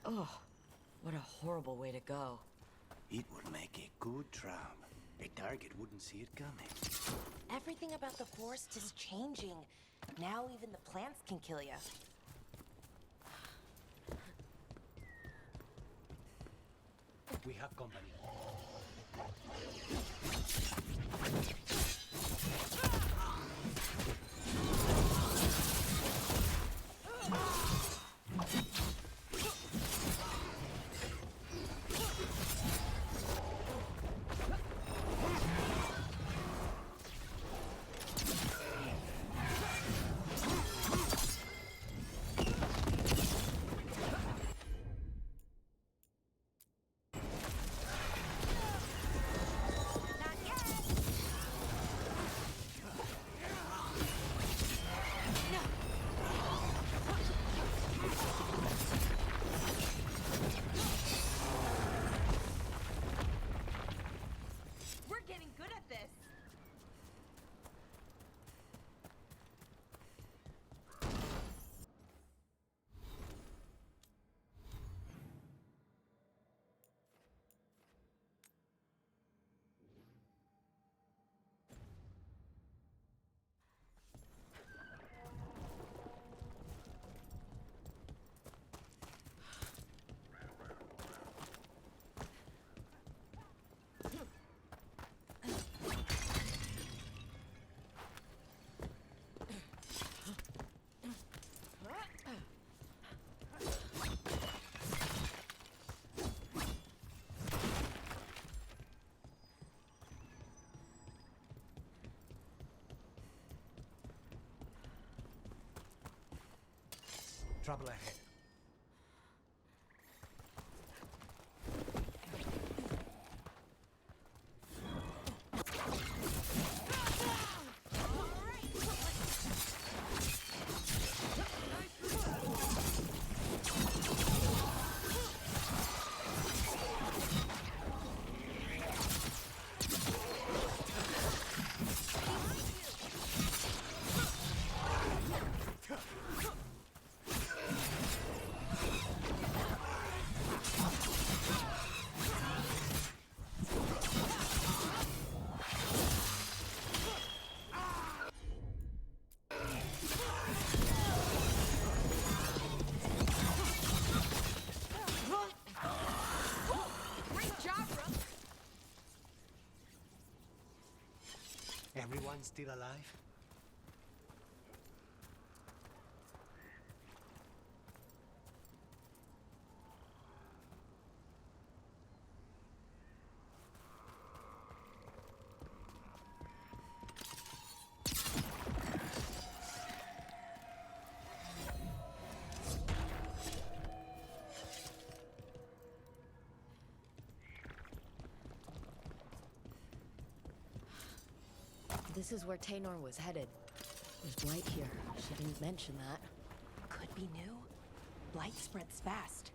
Oh, what a horrible way to go. It would make a good trap. A target wouldn't see it coming. Everything about the forest is changing. Now even the plants can kill you. We have company. We're getting good at this. Trouble ahead. Great job, Rook. Everyone still alive? This is where Taynor was headed. There's blight here. She didn't mention that. Could be new. Blight spreads fast.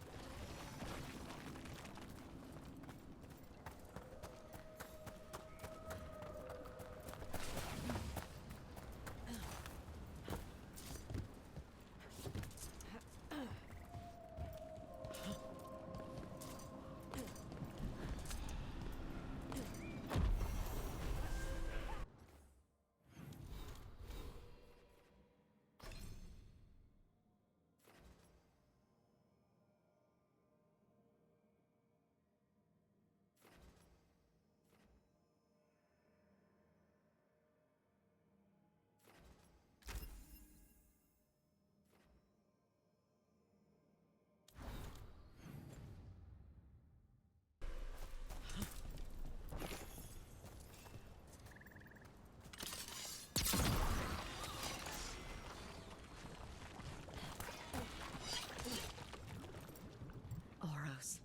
Oros.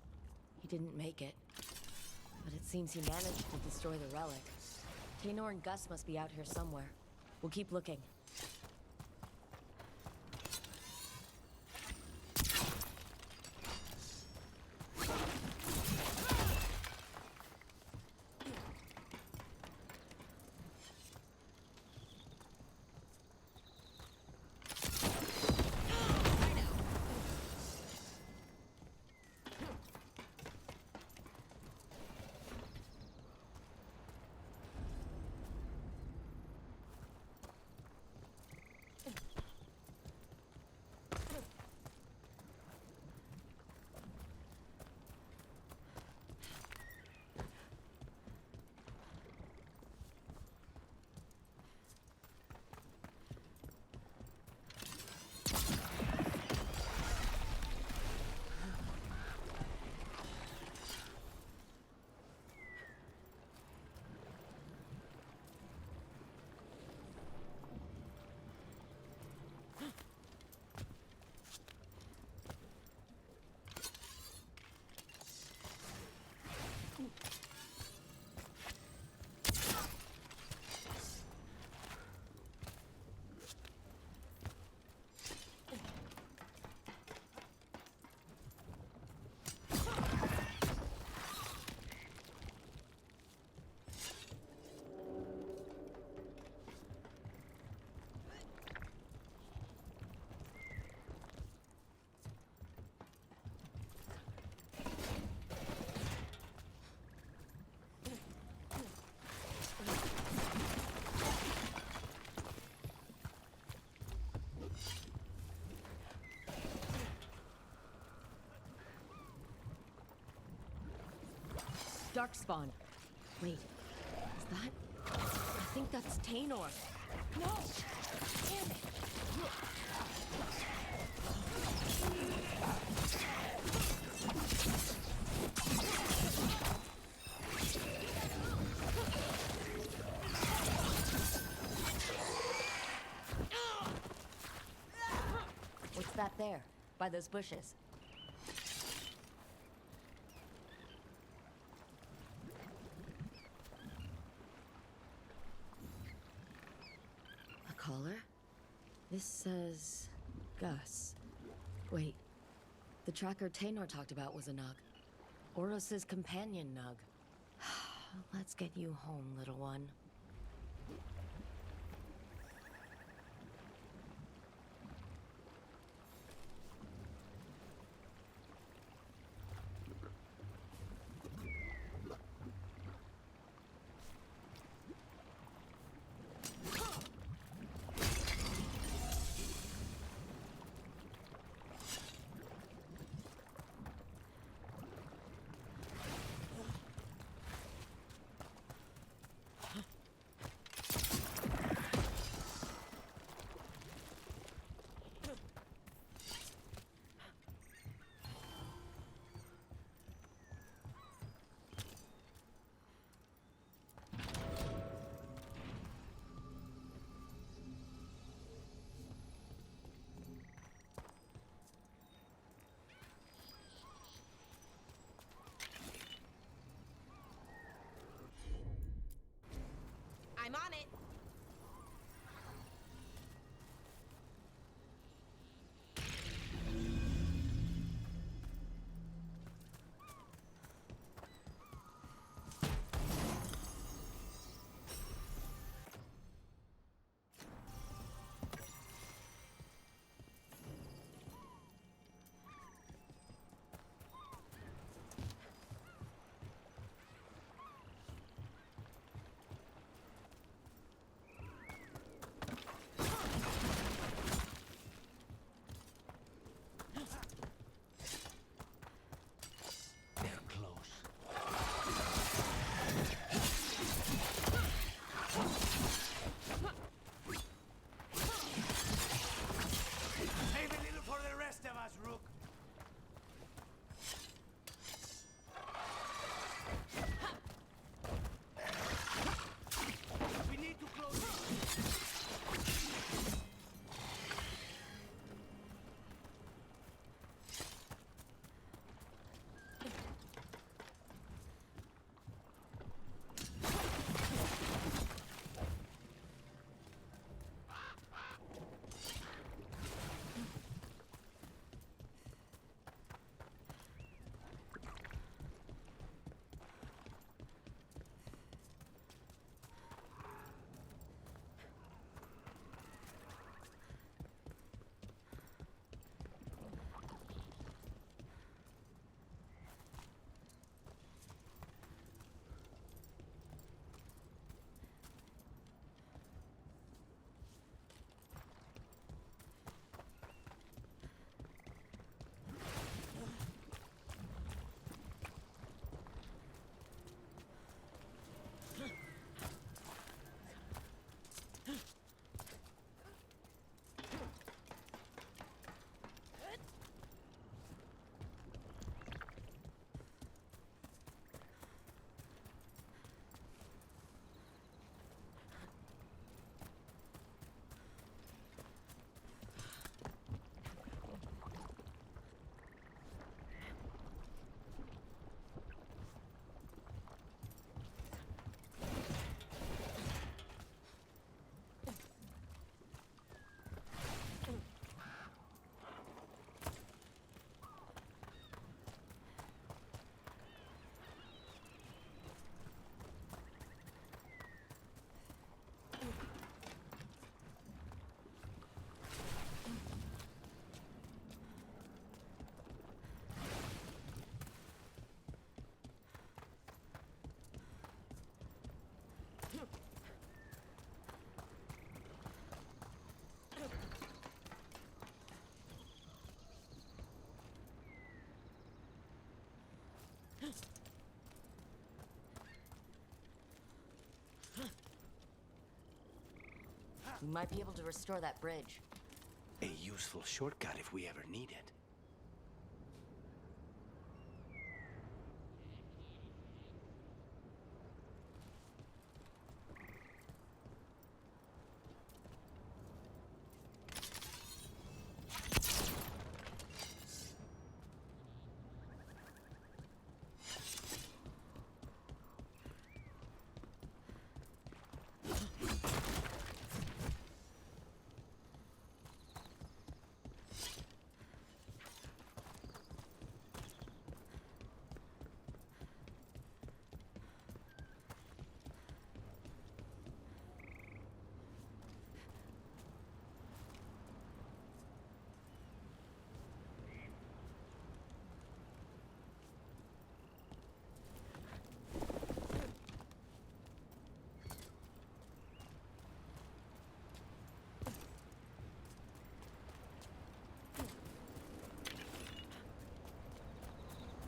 He didn't make it. But it seems he managed to destroy the relic. Taynor and Gus must be out here somewhere. We'll keep looking. Darkspawn. Wait, is that? I think that's Taynor. No! Damn it! What's that there, by those bushes? A collar? This says Gus. Wait, the tracker Taynor talked about was a Nug. Oros' companion Nug. Let's get you home, little one. I'm on it! We might be able to restore that bridge. A useful shortcut if we ever need it.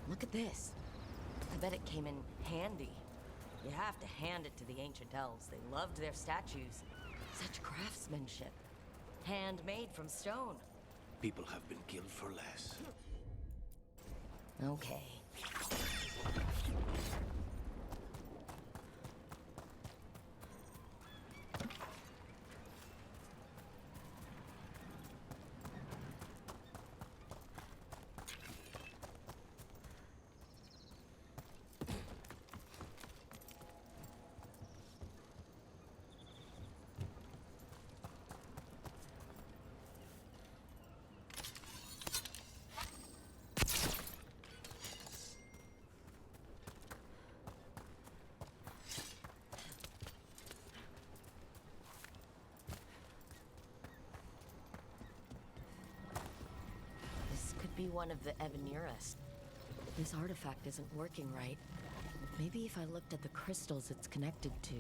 Look at this. I bet it came in handy. You have to hand it to the ancient elves. They loved their statues. Such craftsmanship. Handmade from stone. People have been killed for less. Okay. Be one of the Evaneras. This artifact isn't working right. Maybe if I looked at the crystals it's connected to.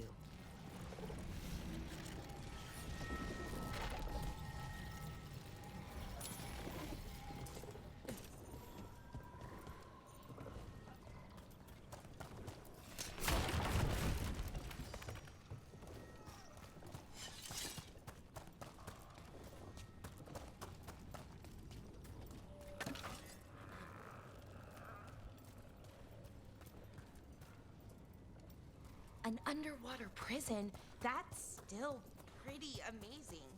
An underwater prison? That's still pretty amazing.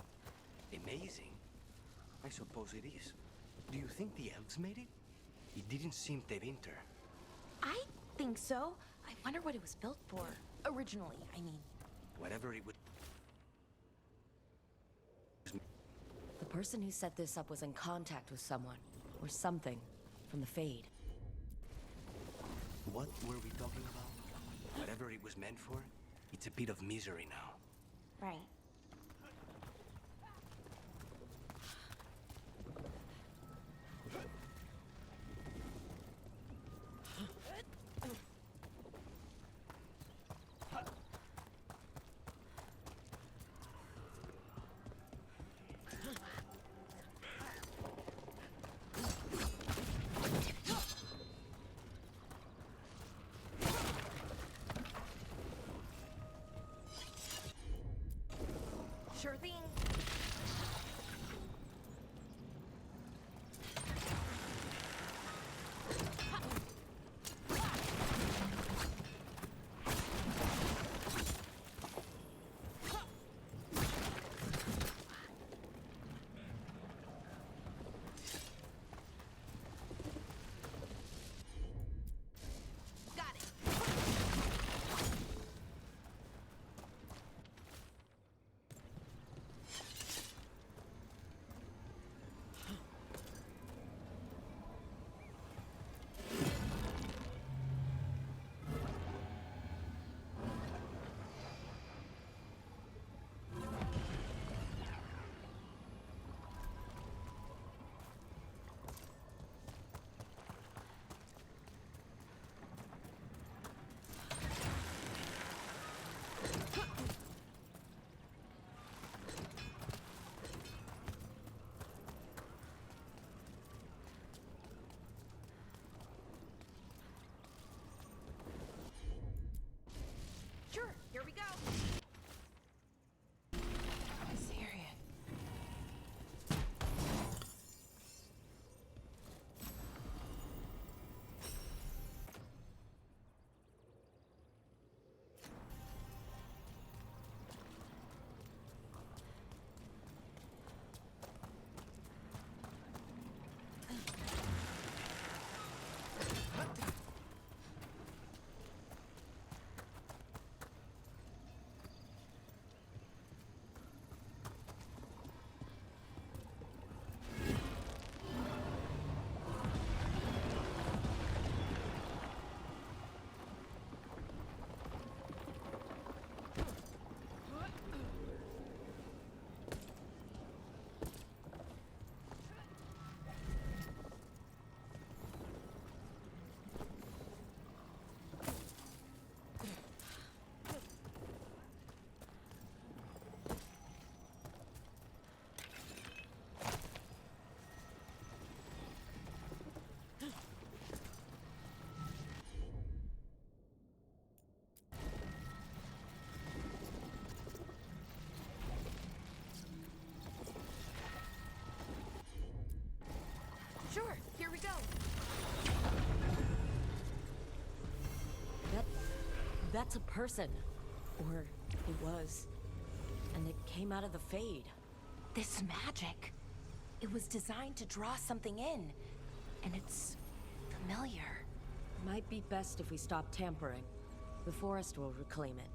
Amazing? I suppose it is. Do you think the elves made it? It didn't seem to enter. I think so. I wonder what it was built for. Originally, I mean. Whatever it would... The person who set this up was in contact with someone, or something, from the Fade. What were we talking about? Whatever it was meant for, it's a bit of misery now. Right. Sure thing. Got it. That's a person. Or it was. And it came out of the Fade. This magic. It was designed to draw something in. And it's familiar. Might be best if we stop tampering. The forest will reclaim it.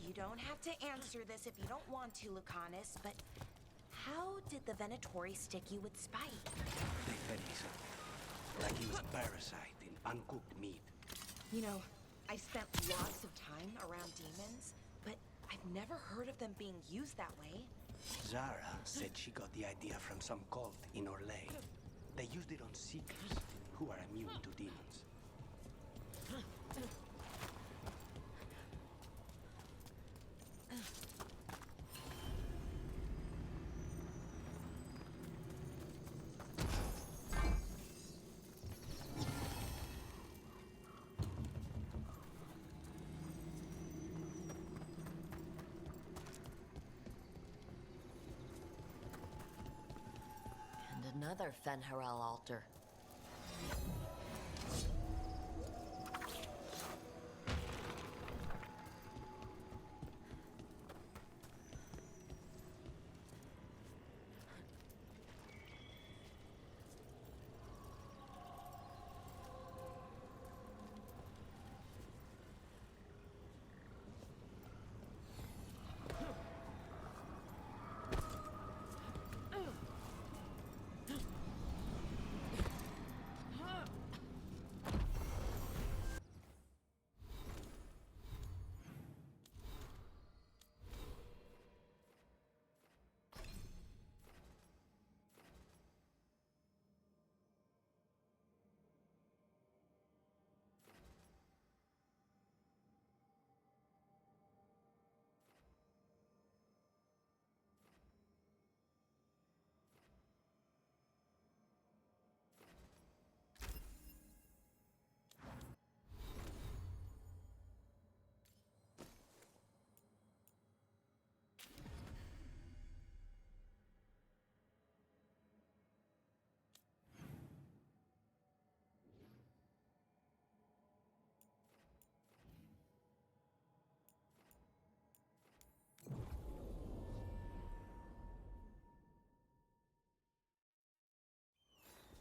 You don't have to answer this if you don't want to, Lucanus, but how did the Venatori stick you with spite? They fed me something. Like he was a parasite in uncooked meat. You know, I spent lots of time around demons, but I've never heard of them being used that way. Zara said she got the idea from some cult in Orlais. They used it on seekers who are immune to demons. And another Fen'Harel altar.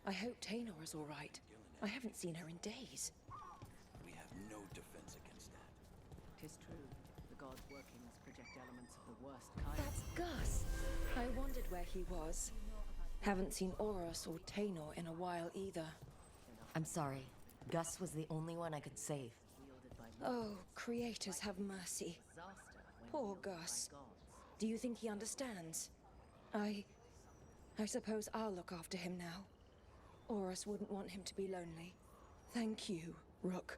I hope Taynor is all right. I haven't seen her in days. We have no defense against that. 'Tis true. The gods' workings project elements of the worst kind. That's Gus. I wondered where he was. Haven't seen Oros or Taynor in a while either. I'm sorry. Gus was the only one I could save. Wielded by Oh, creators have mercy. disaster when Poor wielded by Gus. gods. Do you think he understands? I suppose I'll look after him now. Oros wouldn't want him to be lonely. Thank you, Rook.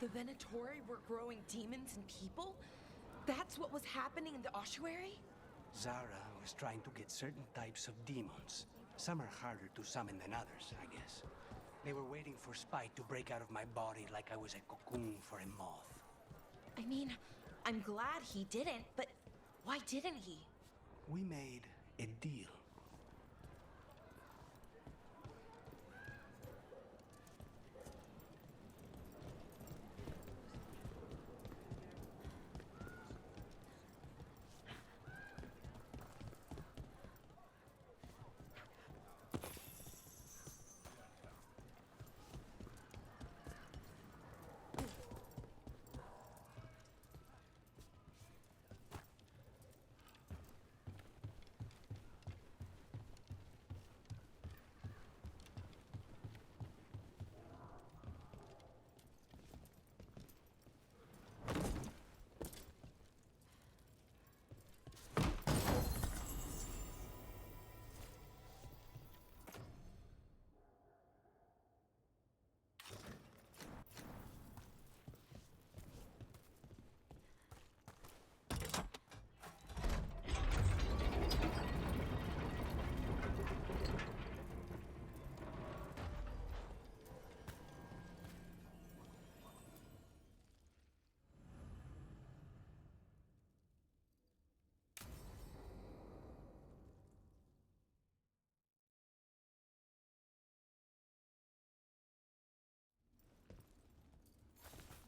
The Venatori were growing demons and people? That's what was happening in the ossuary? Zara was trying to get certain types of demons. Some are harder to summon than others, I guess. They were waiting for Spite to break out of my body like I was a cocoon for a moth. I mean, I'm glad he didn't, but why didn't he? We made a deal.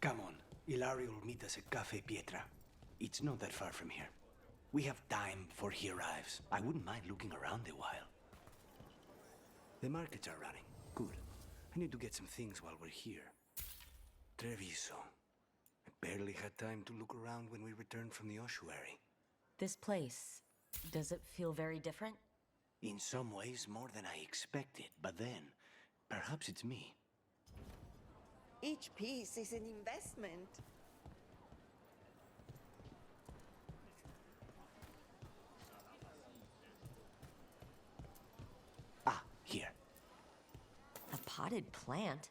Come on. Ilario will meet us at Cafe Pietra. It's not that far from here. We have time before he arrives. I wouldn't mind looking around a while. The markets are running. Good. I need to get some things while we're here. Treviso. I barely had time to look around when we returned from the ossuary. This place, does it feel very different? In some ways, more than I expected. But then, perhaps it's me. Each piece is an investment. Ah, here. A potted plant?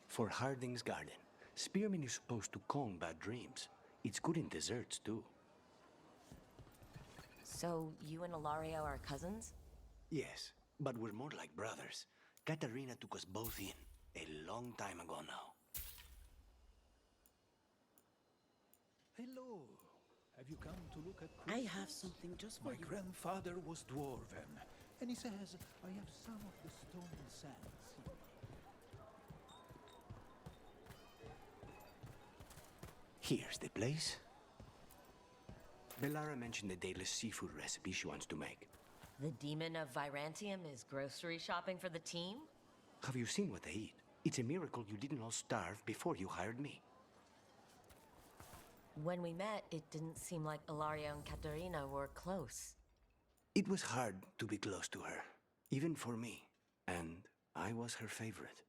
For Harding's garden. Spearmint is supposed to calm bad dreams. It's good in desserts, too. So, you and Ilario are cousins? Yes, but we're more like brothers. Katarina took us both in, a long time ago now. Hello. Have you come to look at I Christmas? have something just for My you. grandfather was dwarven, and he says I have some of the stone sands here. Here's the place. Bellara mentioned the daily seafood recipe she wants to make. The demon of Virantium is grocery shopping for the team? Have you seen what they eat? It's a miracle you didn't all starve before you hired me. When we met, it didn't seem like Ilario and Katerina were close. It was hard to be close to her, even for me. And I was her favorite.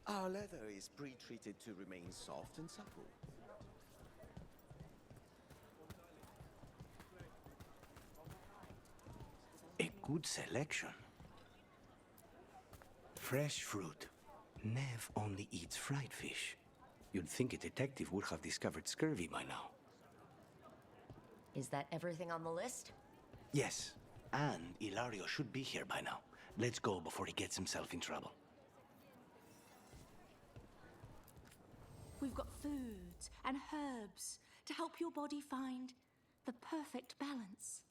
Our leather is pre-treated to remain soft and supple. A good selection. Fresh fruit. Nev only eats fried fish. You'd think a detective would have discovered scurvy by now. Is that everything on the list? Yes, and Ilario should be here by now. Let's go before he gets himself in trouble. We've got foods and herbs to help your body find the perfect balance.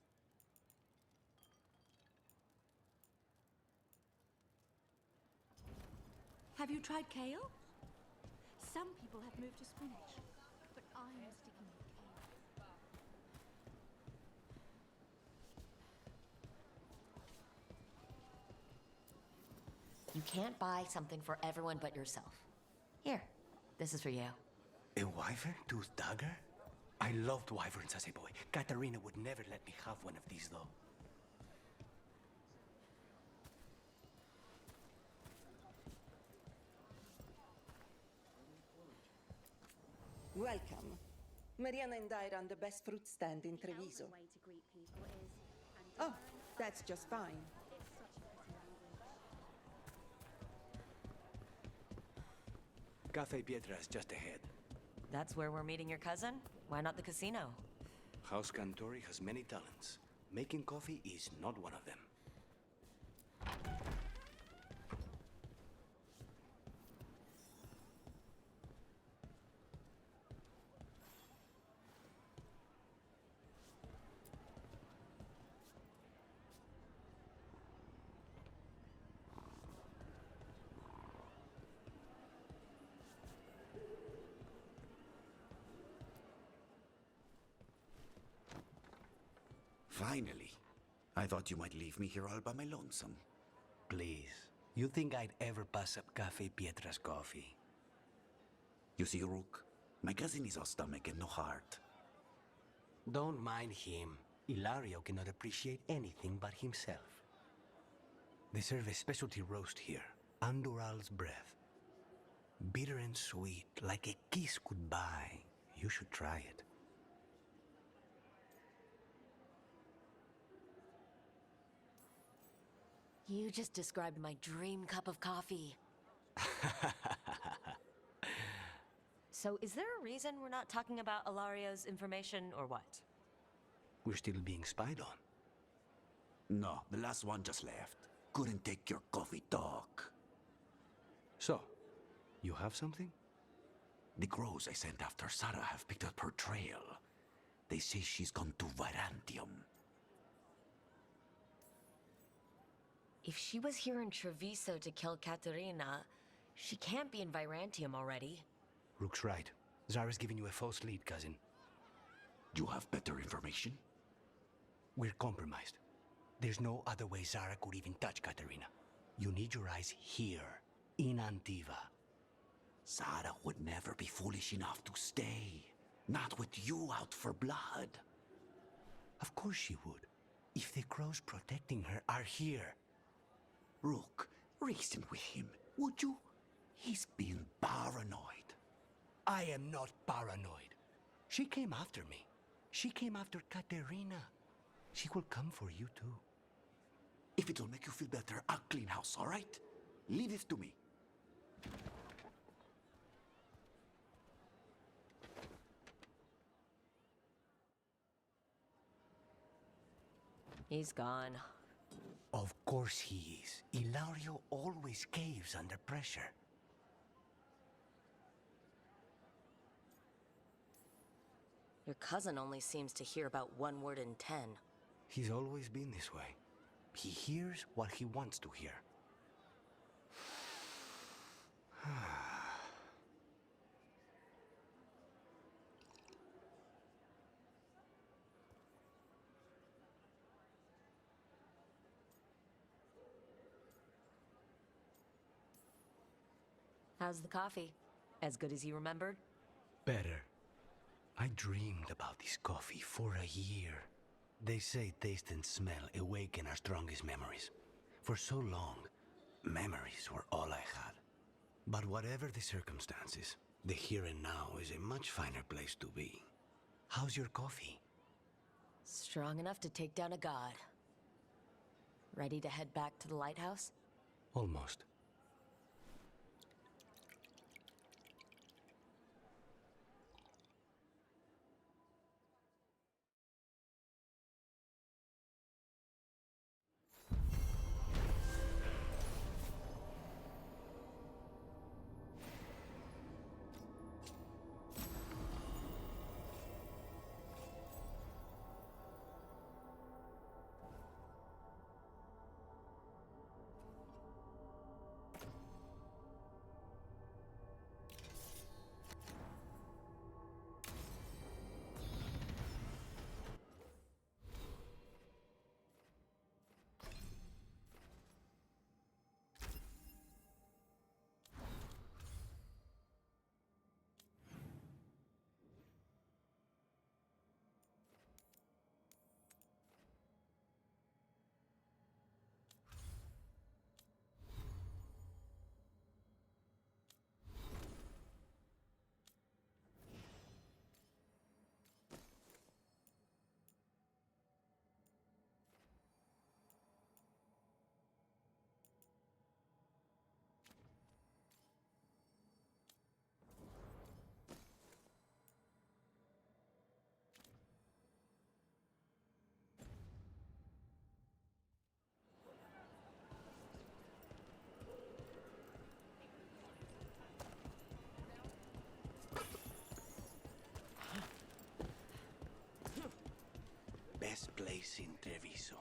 Have you tried kale? Some people have moved to spinach, but I'm sticking with kale. You can't buy something for everyone but yourself. Here, this is for you. A wyvern tooth dagger? I loved wyverns as a boy. Katarina would never let me have one of these, though. Welcome. Mariana and I run the best fruit stand in Treviso. Elven way to greet people is, and Oh, that's just fine. it's such a pretty language. Cafe Pietra is just ahead. That's where we're meeting your cousin? Why not the casino? House Cantori has many talents. Making coffee is not one of them. Finally. I thought you might leave me here all by my lonesome. Please, you think I'd ever pass up Cafe Pietra's coffee? You see, Rook, my cousin is all stomach and no heart. Don't mind him. Ilario cannot appreciate anything but himself. They serve a specialty roast here, Andoral's breath. Bitter and sweet, like a kiss goodbye. You should try it. You just described my dream cup of coffee. So is there a reason we're not talking about Ilario's information or what? We're still being spied on. No, the last one just left. Couldn't take your coffee talk. So, you have something? The crows I sent after Sarah have picked up her trail. They say she's gone to Virantium. If she was here in Treviso to kill Caterina, she can't be in Virantium already. Rook's right. Zara's giving you a false lead, cousin. You have better information? We're compromised. There's no other way Zara could even touch Caterina. You need your eyes here, in Antiva. Zara would never be foolish enough to stay. Not with you out for blood. Of course she would. If the crows protecting her are here. Rook, reason with him, would you? He's being paranoid. I am not paranoid. She came after me. She came after Caterina. She will come for you too. If it'll make you feel better, I'll clean house, all right? Leave this to me. He's gone. Of course he is. Ilario always caves under pressure. Your cousin only seems to hear about one word in 10. He's always been this way. He hears what he wants to hear. How's the coffee? As good as you remembered? Better. I dreamed about this coffee for a year. They say taste and smell awaken our strongest memories. For so long, memories were all I had. But whatever the circumstances, the here and now is a much finer place to be. How's your coffee? Strong enough to take down a god. Ready to head back to the lighthouse? Almost. best place in Treviso.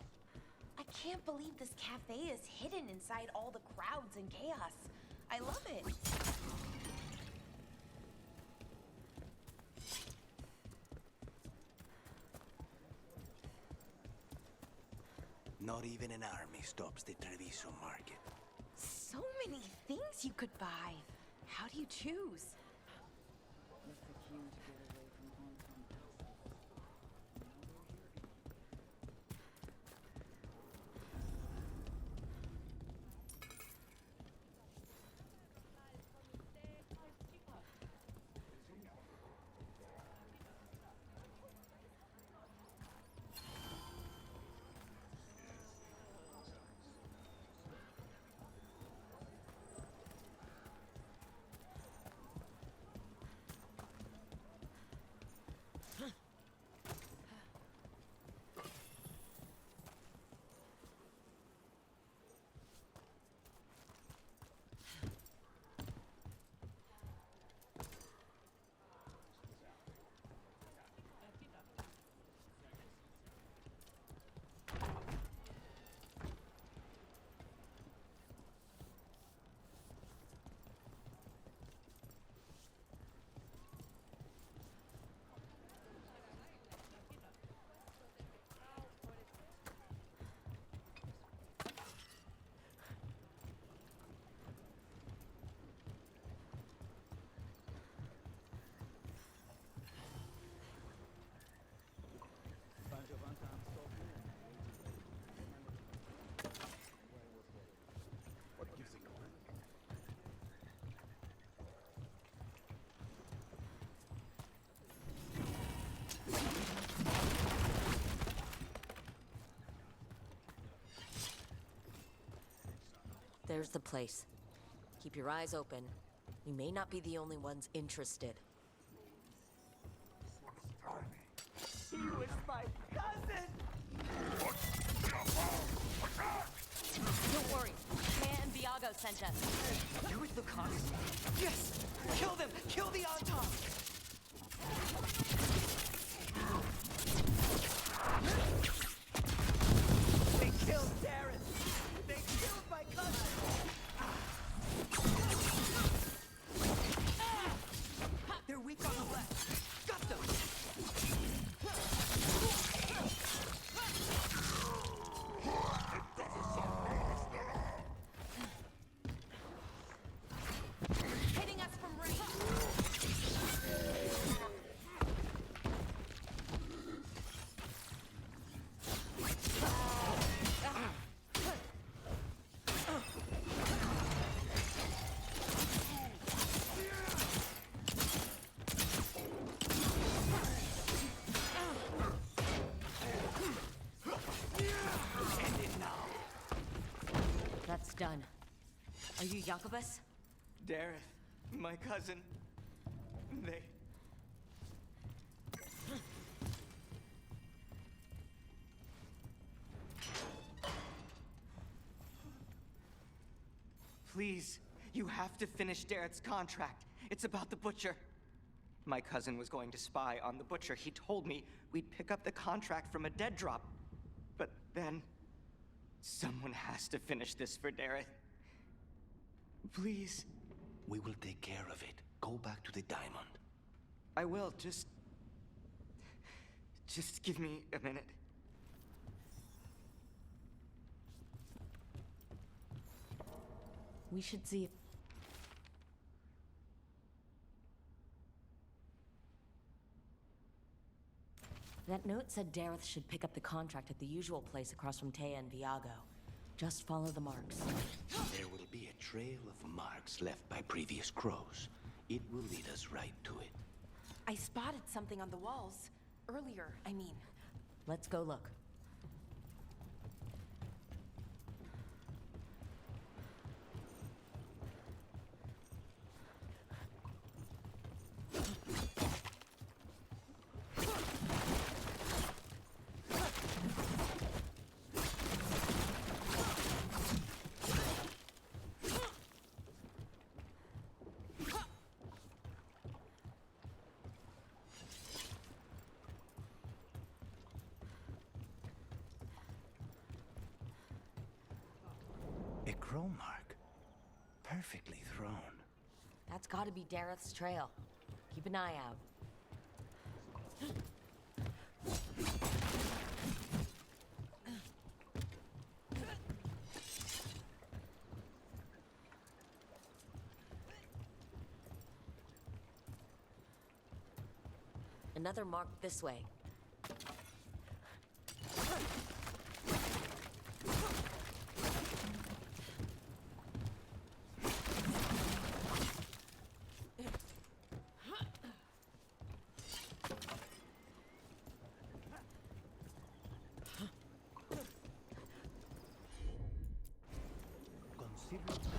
I can't believe this cafe is hidden inside all the crowds and chaos. I love it. Not even an army stops the Treviso market. So many things you could buy. How do you choose? Left the queue to get away from Anton. There's the place. Keep your eyes open. We may not be the only ones interested. He was my cousin! Don't worry. Maya and Viago sent us. You're with the cops? Yes! Kill them! Kill the Anton! They killed Darren! They killed my cousin! They're weak on the left. Got them! Hitting us from range. That's done. Are you Jacobus? Darren, my cousin. They... Please, you have to finish Darrett's contract. It's about the butcher. My cousin was going to spy on the butcher. He told me we'd pick up the contract from a dead drop. But then... someone has to finish this for Darrett. Please. We will take care of it. Go back to the diamond. I will, just give me a minute. We should see if... That note said Dareth should pick up the contract at the usual place across from Taya and Viago. Just follow the marks. There will be a trail of marks left by previous crows. It will lead us right to it. I spotted something on the walls. Earlier, I mean. Let's go look. crow mark. Perfectly thrown. That's gotta be Dareth's trail. Keep an eye out. Another mark this way. Consider.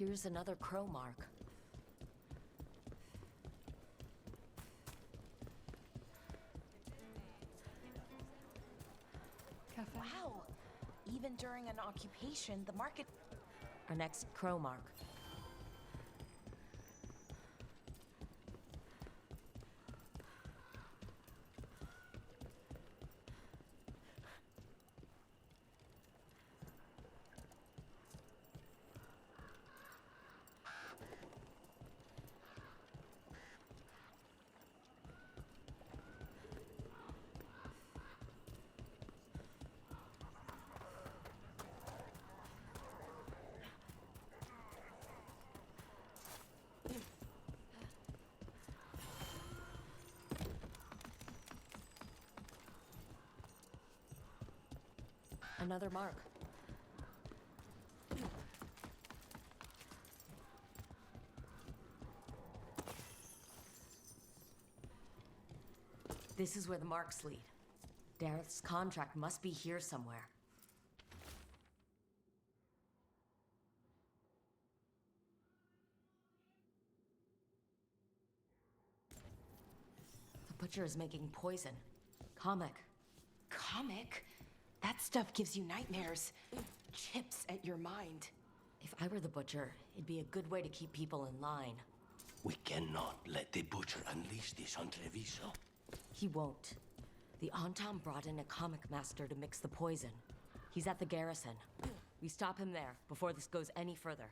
Here's another crow mark. Wow. Even during an occupation, the market... Our next crow mark. Another mark. This is where the marks lead. Dareth's contract must be here somewhere. The butcher is making poison. Comic. Comic? That stuff gives you nightmares. Chips at your mind. If I were the butcher, it'd be a good way to keep people in line. We cannot let the butcher unleash this on Treviso. He won't. The Antam brought in a comic master to mix the poison. He's at the garrison. We stop him there before this goes any further.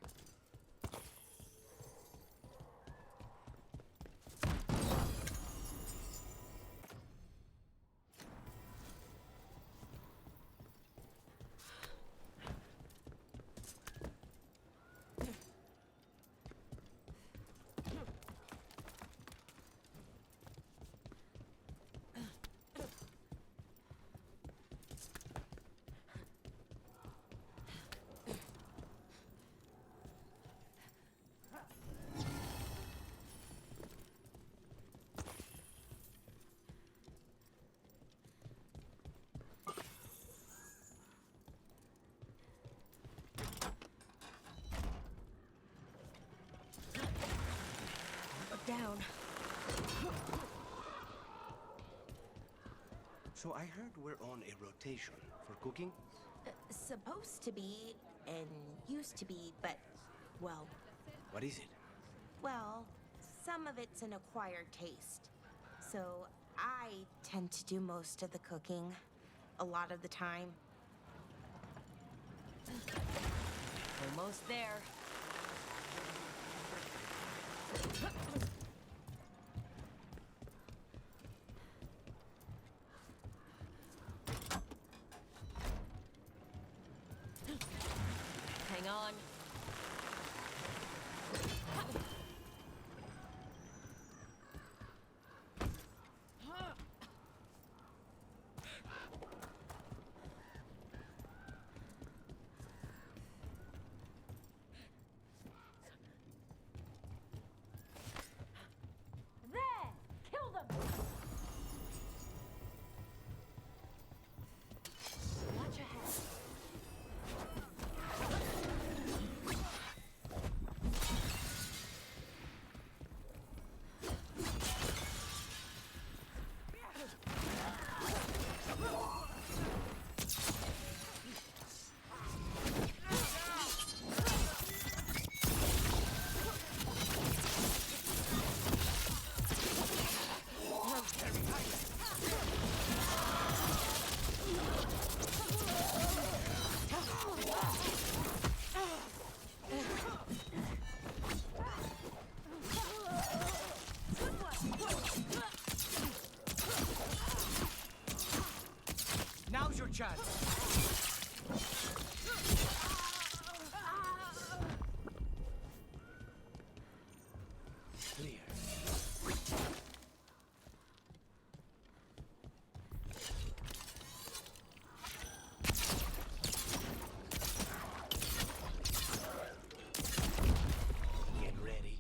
So I heard we're on a rotation for cooking? Supposed to be, and used to be, but, well, What is it? well, some of it's an acquired taste. So I tend to do most of the cooking, a lot of the time. Almost there. Hang on. There! Kill them! Watch your head. Now's your chance. Clear. Get ready.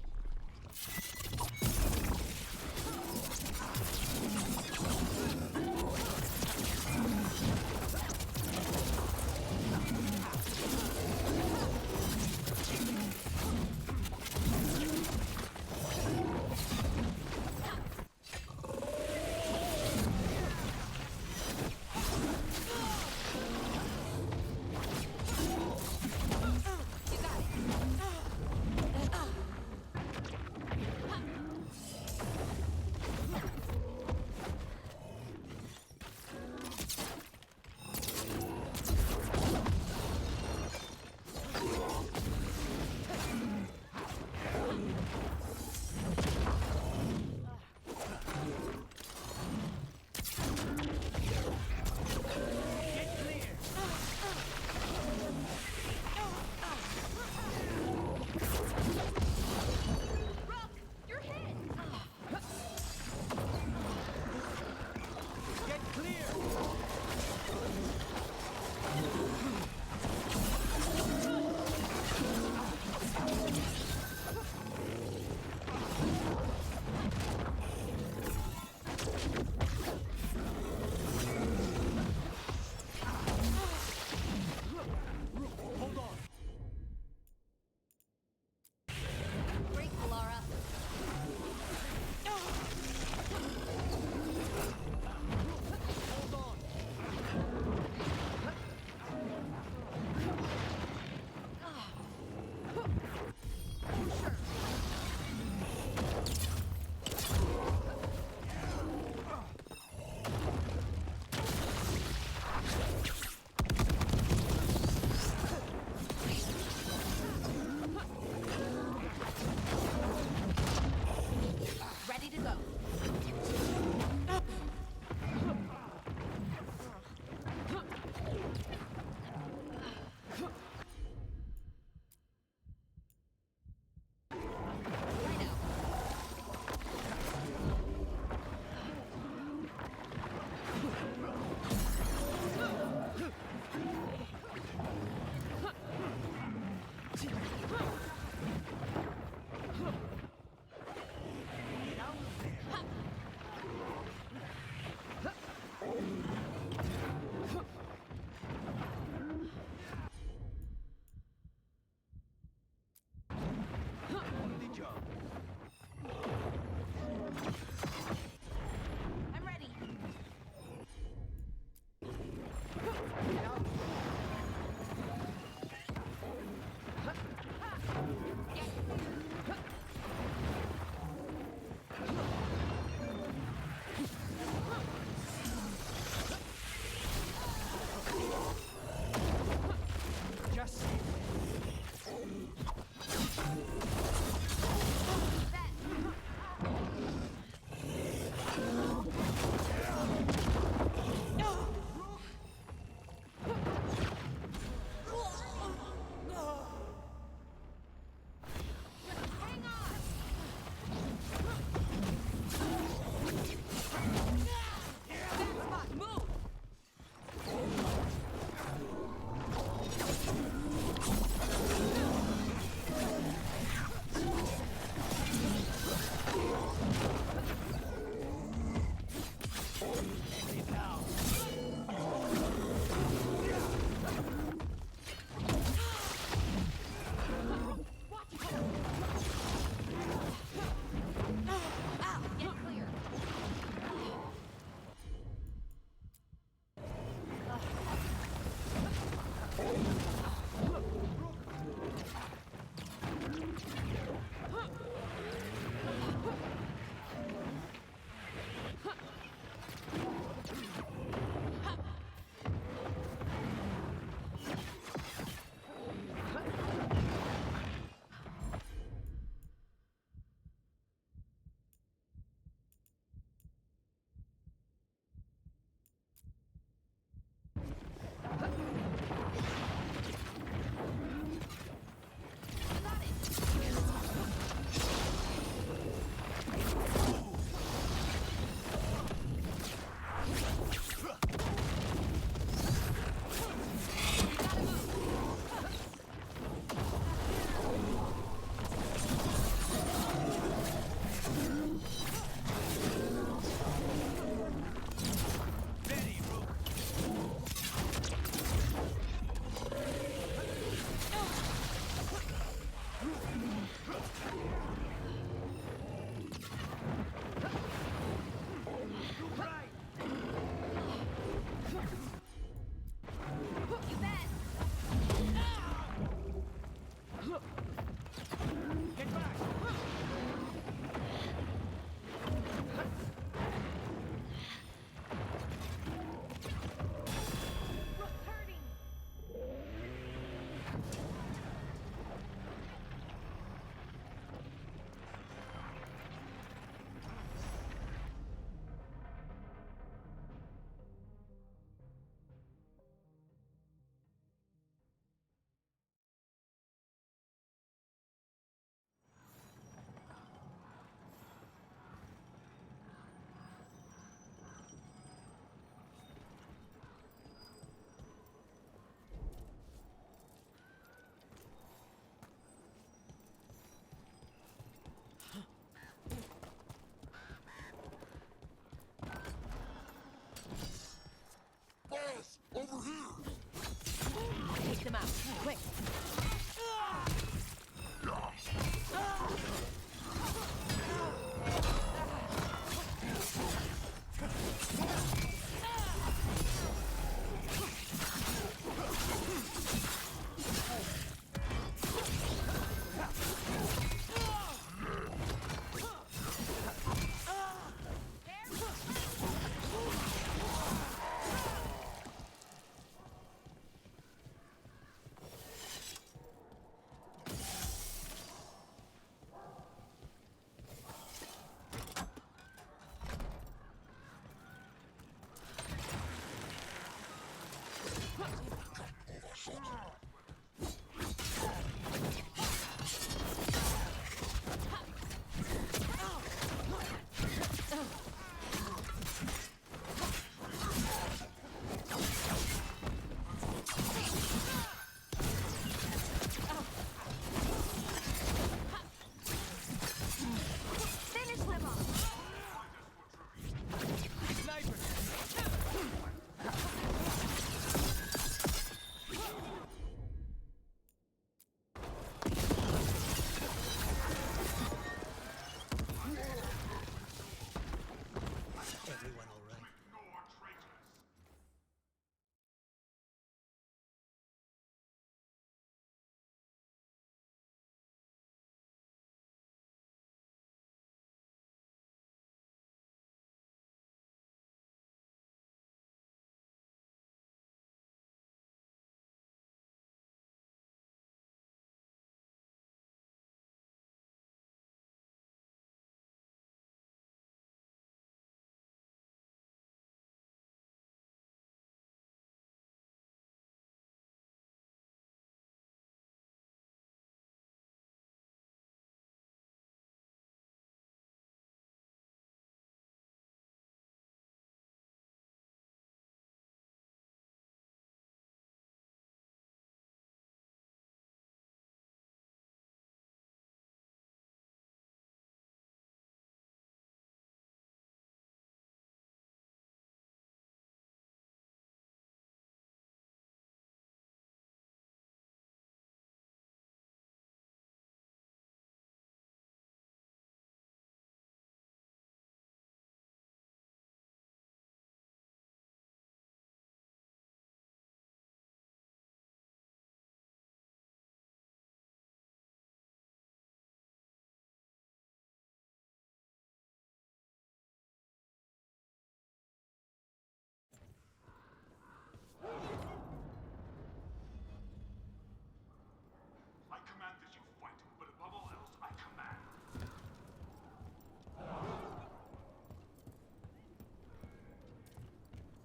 Take them out, quick!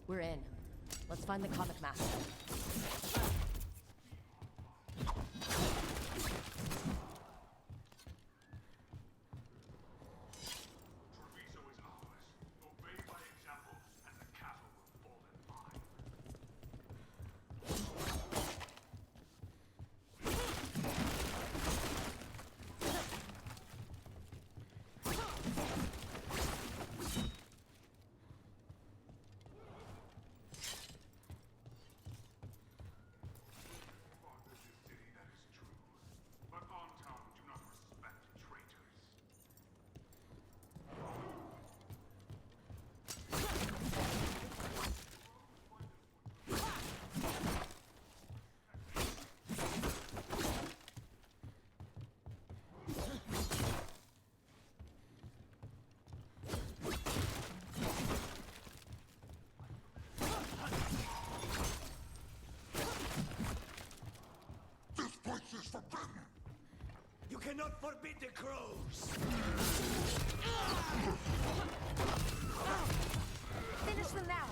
We're in. Let's find the comic master. You cannot forbid the crows! Finish them now!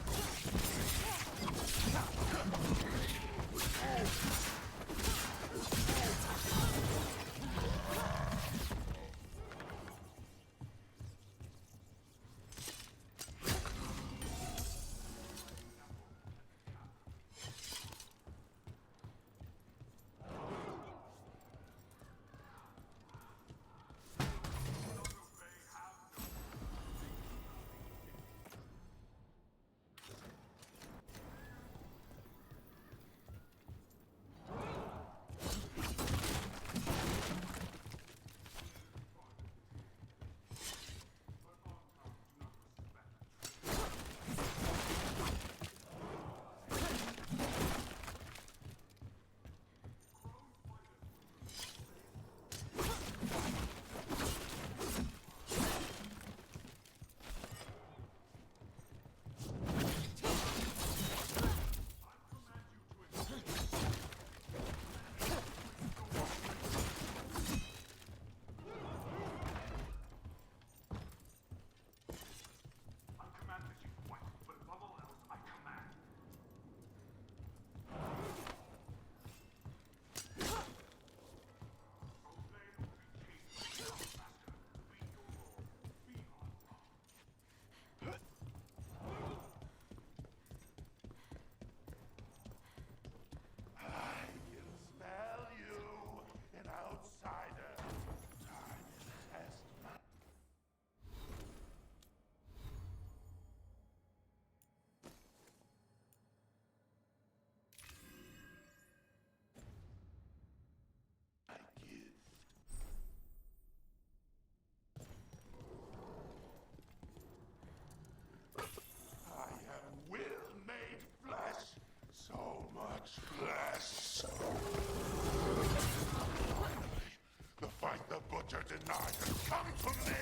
denied has come to me!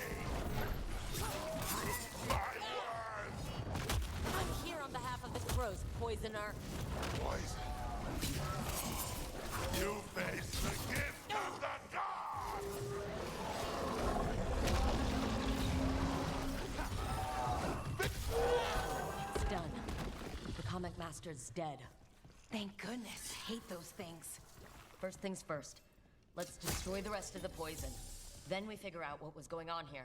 Prove my worth! I'm here on behalf of the crows, poisoner. Poison? You face the gift of the gods! It's done. The comic master's dead. Thank goodness. Hate those things. First things first. Let's destroy the rest of the poison. Then we figure out what was going on here.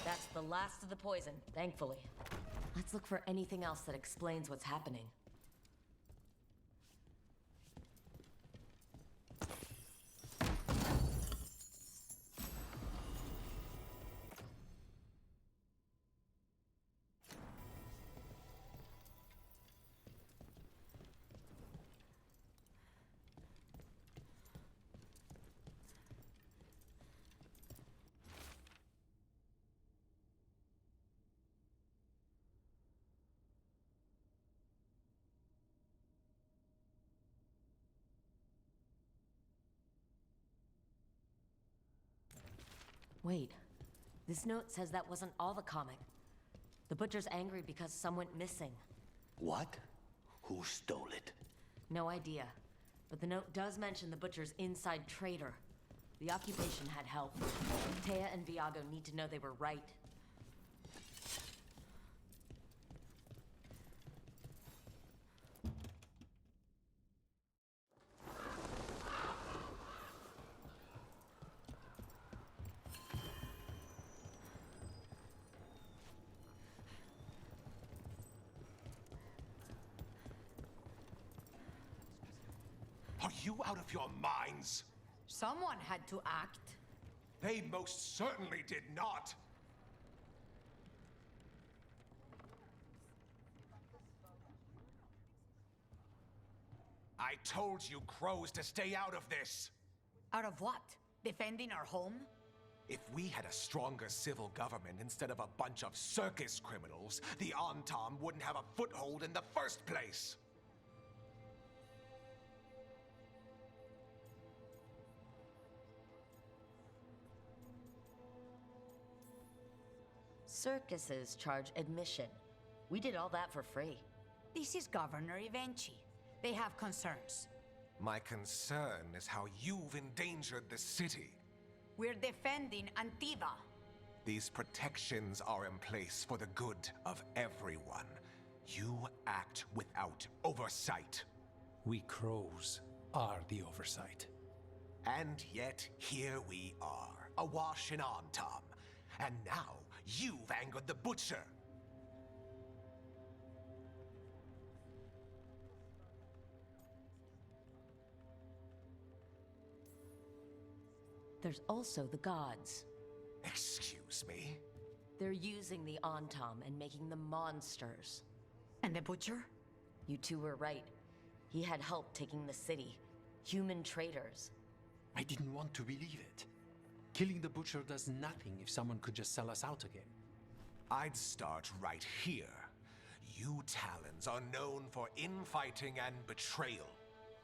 That's the last of the poison, thankfully. Let's look for anything else that explains what's happening. Wait, this note says that wasn't all the comic. The butcher's angry because some went missing. What? Who stole it? No idea. But the note does mention the butcher's inside trader. The occupation had help. Taya and Viago need to know they were right. Are you out of your minds? Someone had to act. They most certainly did not. I told you crows to stay out of this. Out of what? Defending our home? If we had a stronger civil government instead of a bunch of circus criminals, the Antam wouldn't have a foothold in the first place. Circuses charge admission. We did all that for free. This is Governor Evenchi. They have concerns. My concern is how you've endangered the city. We're defending Antiva. These protections are in place for the good of everyone. You act without oversight. We crows are the oversight. And yet, here we are, awash in Antam. And now, you've angered the butcher. There's also the gods. Excuse me? They're using the Antam and making them monsters. And the butcher? You two were right. He had help taking the city. Human traitors. I didn't want to believe it. Killing the butcher does nothing if someone could just sell us out again. I'd start right here. You Talons are known for infighting and betrayal.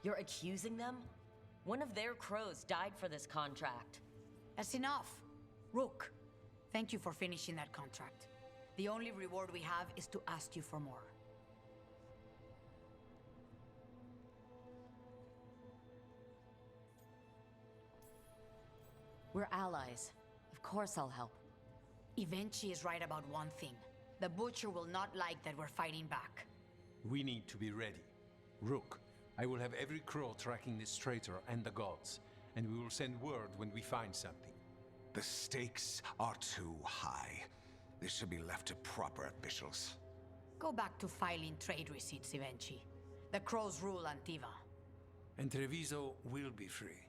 You're accusing them? One of their crows died for this contract. That's enough. Rook, thank you for finishing that contract. The only reward we have is to ask you for more. We're allies. Of course I'll help. Evenchi is right about one thing. The butcher will not like that we're fighting back. We need to be ready. Rook, I will have every crow tracking this traitor and the gods, and we will send word when we find something. The stakes are too high. This should be left to proper officials. Go back to filing trade receipts, Evenchi. The crows rule Antiva. And Treviso will be free.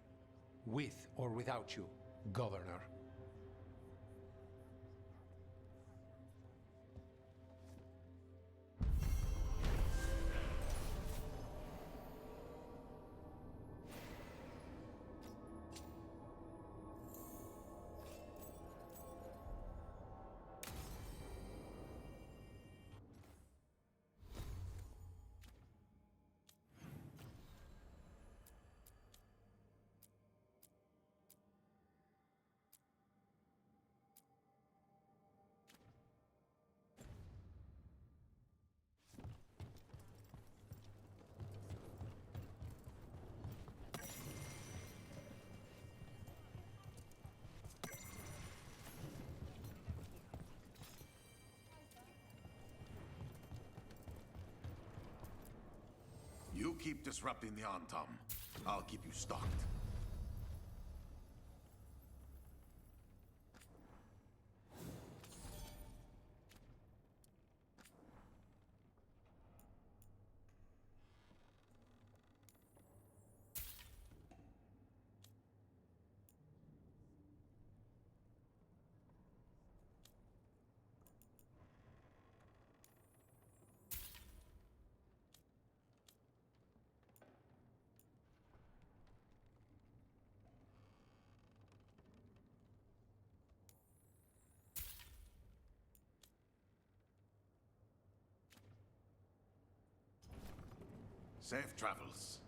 With or without you, Governor. You keep disrupting the Antam. I'll keep you stocked. Safe travels.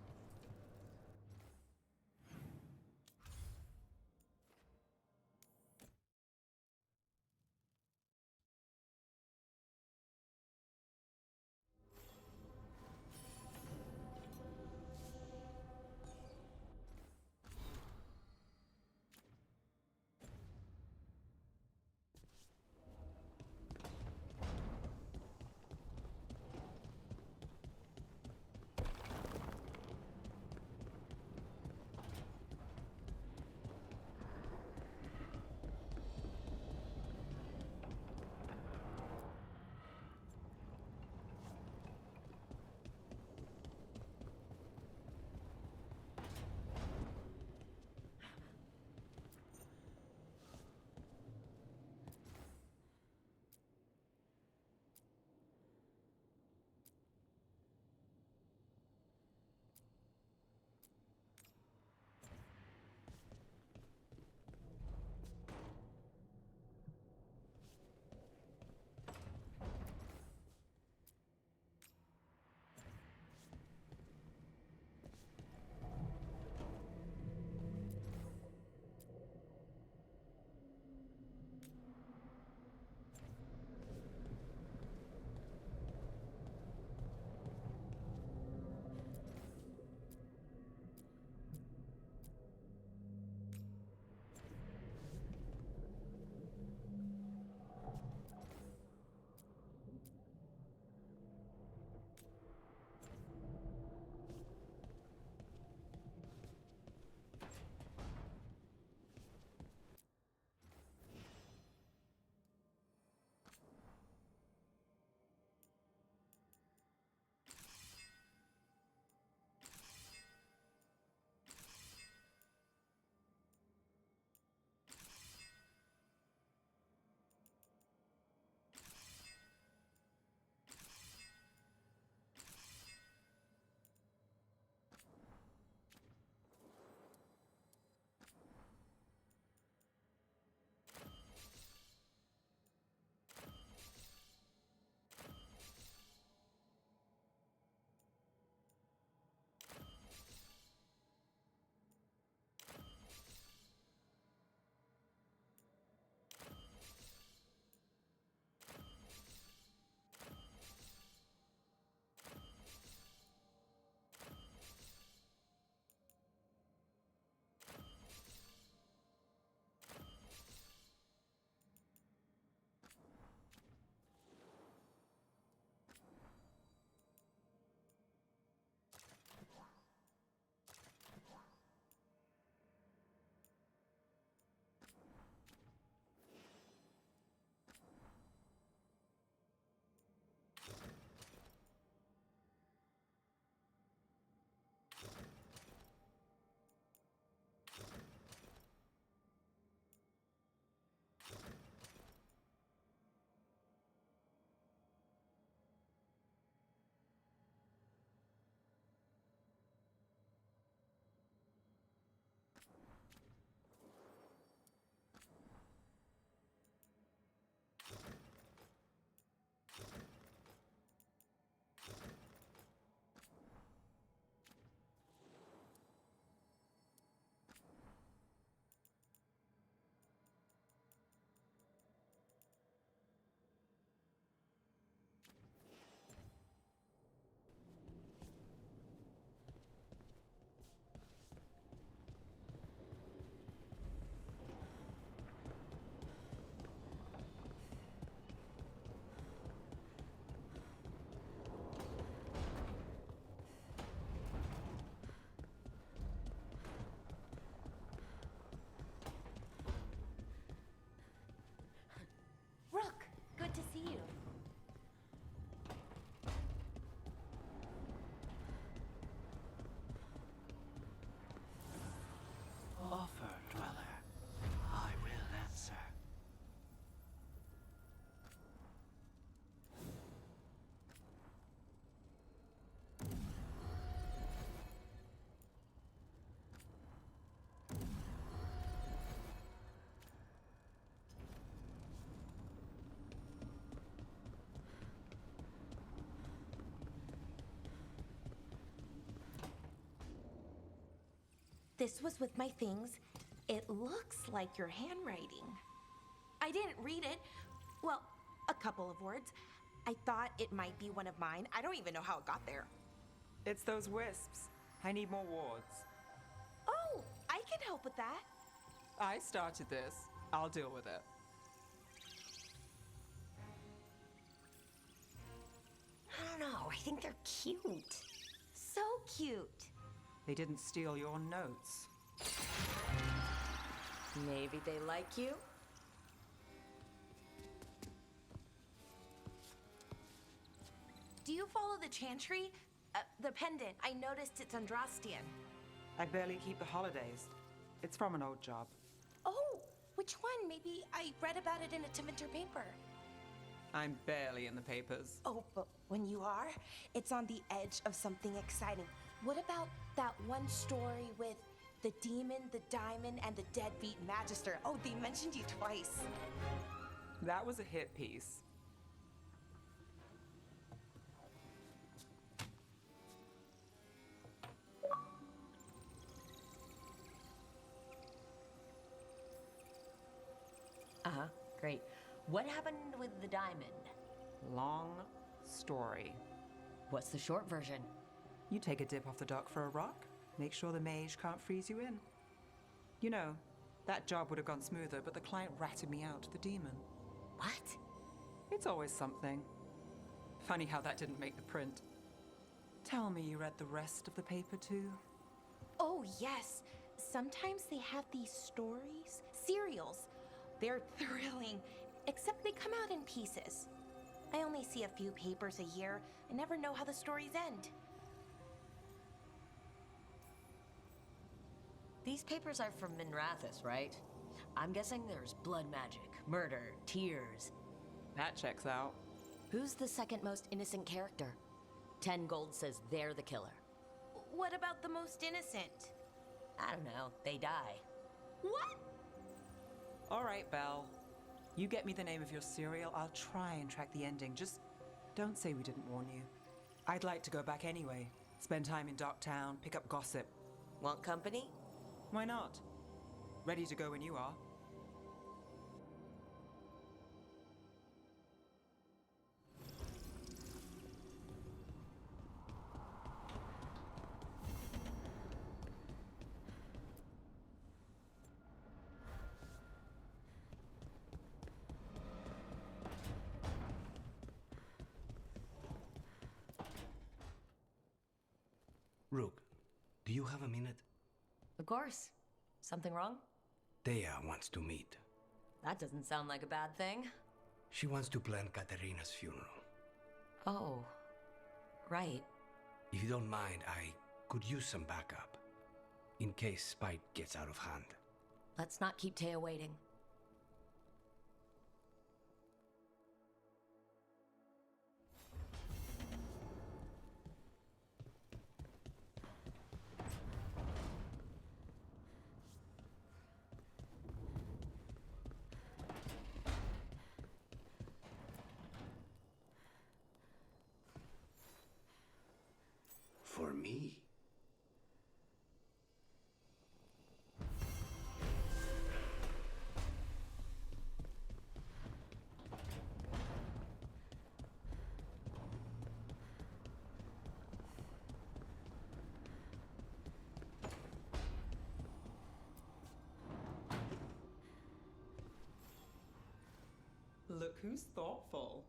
this was with my things. It looks like your handwriting. I didn't read it. Well, a couple of words. I thought it might be one of mine. I don't even know how it got there. It's those wisps. I need more wards. Oh, I can help with that. I started this. I'll deal with it. I don't know. I think they're cute. So cute. They didn't steal your notes. Maybe they like you? Do you follow the chantry? The pendant. I noticed it's Andrastian. I barely keep the holidays. It's from an old job. Oh, which one? Maybe I read about it in a Timminter paper. I'm barely in the papers. Oh, but when you are, it's on the edge of something exciting. What about that one story with the demon, the diamond, and the deadbeat magister? Oh, they mentioned you twice. That was a hit piece. Uh-huh, great. What happened with the diamond? Long story. What's the short version? You take a dip off the dock for a rock, make sure the mage can't freeze you in. You know, that job would have gone smoother, but the client ratted me out to the demon. What? It's always something. Funny how that didn't make the print. Tell me you read the rest of the paper too? Oh, yes. Sometimes they have these stories, serials. They're thrilling, except they come out in pieces. I only see a few papers a year. I never know how the stories end. These papers are from Minrathous, right? I'm guessing there's blood magic, murder, tears. That checks out. Who's the second most innocent character? 10 gold says they're the killer. What about the most innocent? I don't know. They die. What? All right, Belle. You get me the name of your cereal, I'll try and track the ending. Just don't say we didn't warn you. I'd like to go back anyway. Spend time in Docktown, pick up gossip. Want company? Why not? Ready to go when you are. Rook, do you have a minute? Of course. Something wrong? Thea wants to meet. That doesn't sound like a bad thing. She wants to plan Katerina's funeral. Oh, right. If you don't mind, I could use some backup. In case Spite gets out of hand. Let's not keep Taya waiting. For me? Look who's thoughtful.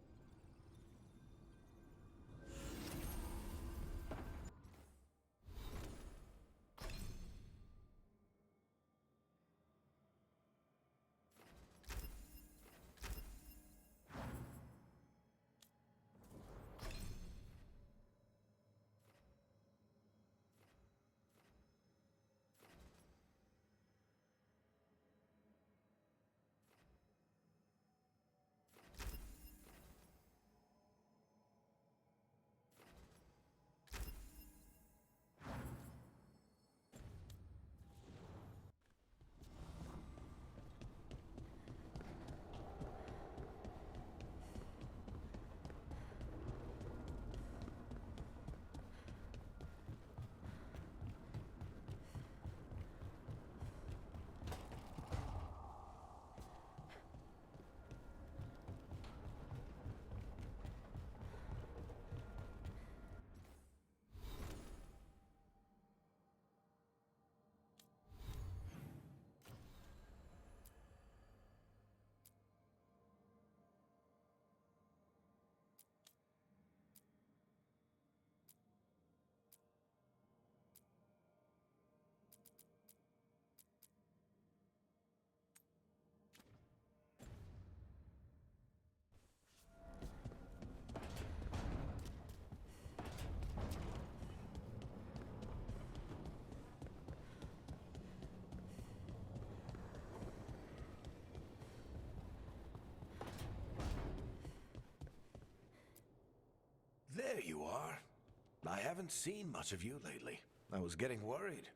haven't seen much of you lately. I was getting worried.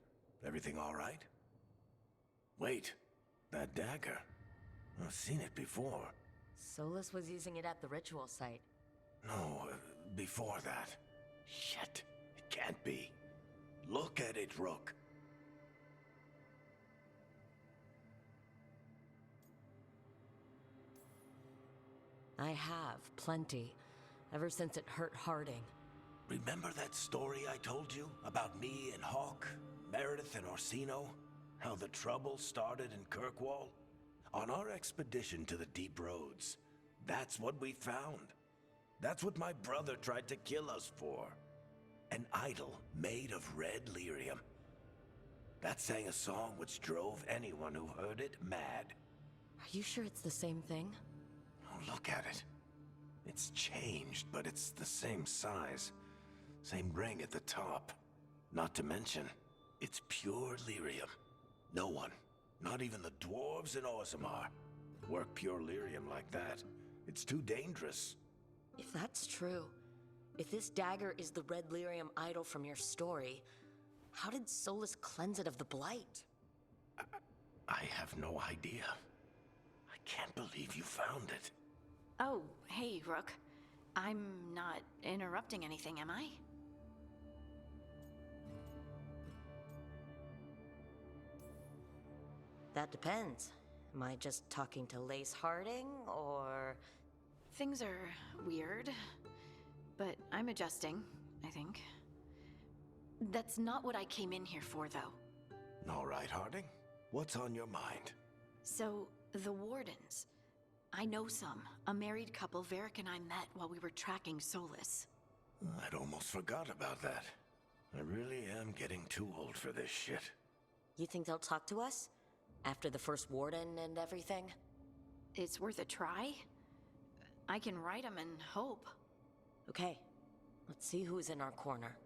Everything all right? Wait, that dagger. I've seen it before. Solus was using it at the ritual site. No, before that. Shit, it can't be. Look at it, Rook. I have, plenty. Ever since it hurt Harding. Remember that story I told you about me and Hawk, Meredith and Orsino? How the trouble started in Kirkwall? On our expedition to the Deep Roads, that's what we found. That's what my brother tried to kill us for. An idol made of red lyrium. That sang a song which drove anyone who heard it mad. Are you sure it's the same thing? Oh, look at it. It's changed, but it's the same size. Same ring at the top. Not to mention, it's pure lyrium. No one, not even the dwarves in Orzammar, work pure lyrium like that. It's too dangerous. If that's true, if this dagger is the red lyrium idol from your story, how did Solus cleanse it of the blight? I have no idea. I can't believe you found it. Oh, hey, Rook. I'm not interrupting anything, am I? That depends. Am I just talking to Lace Harding, or... Things are weird, but I'm adjusting, I think. That's not what I came in here for, though. All right, Harding. What's on your mind? So, the Wardens. I know some. A married couple Varric and I met while we were tracking Solus. I'd almost forgot about that. I really am getting too old for this shit. You think they'll talk to us? After the first warden and everything? It's worth a try. I can write them and hope. Okay, let's see who's in our corner.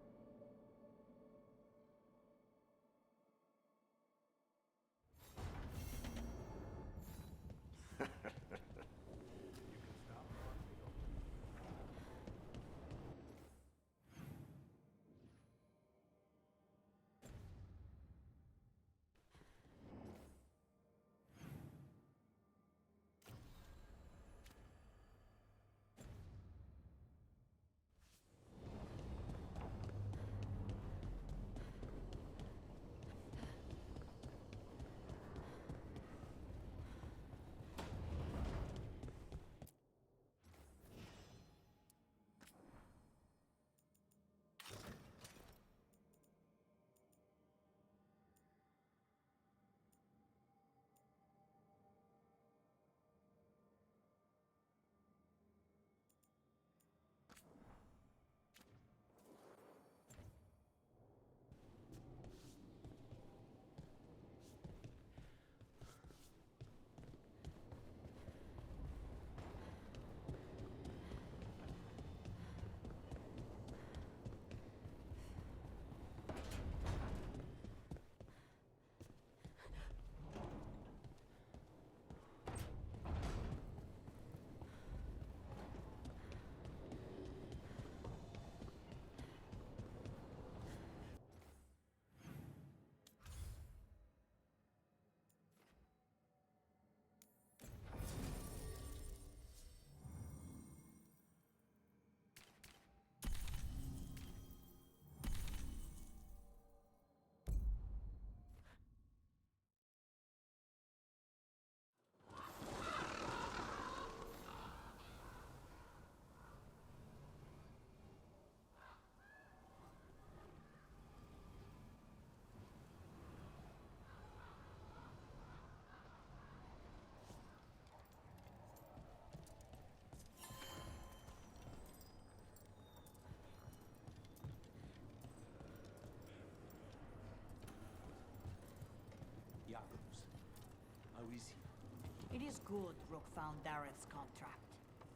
It is good Rook found Dareth's contract.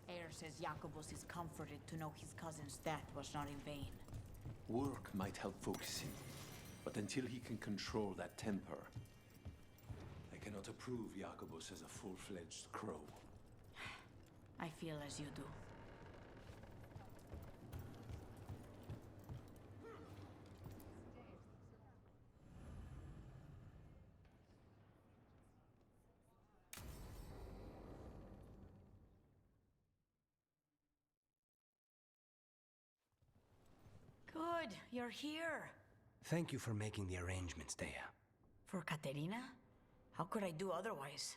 Eyre says Jacobus is comforted to know his cousin's death was not in vain. Work might help focus him, but until he can control that temper, I cannot approve Jacobus as a full-fledged crow. I feel as you do. good. You're here. Thank you for making the arrangements, Dea. For Katerina? How could I do otherwise?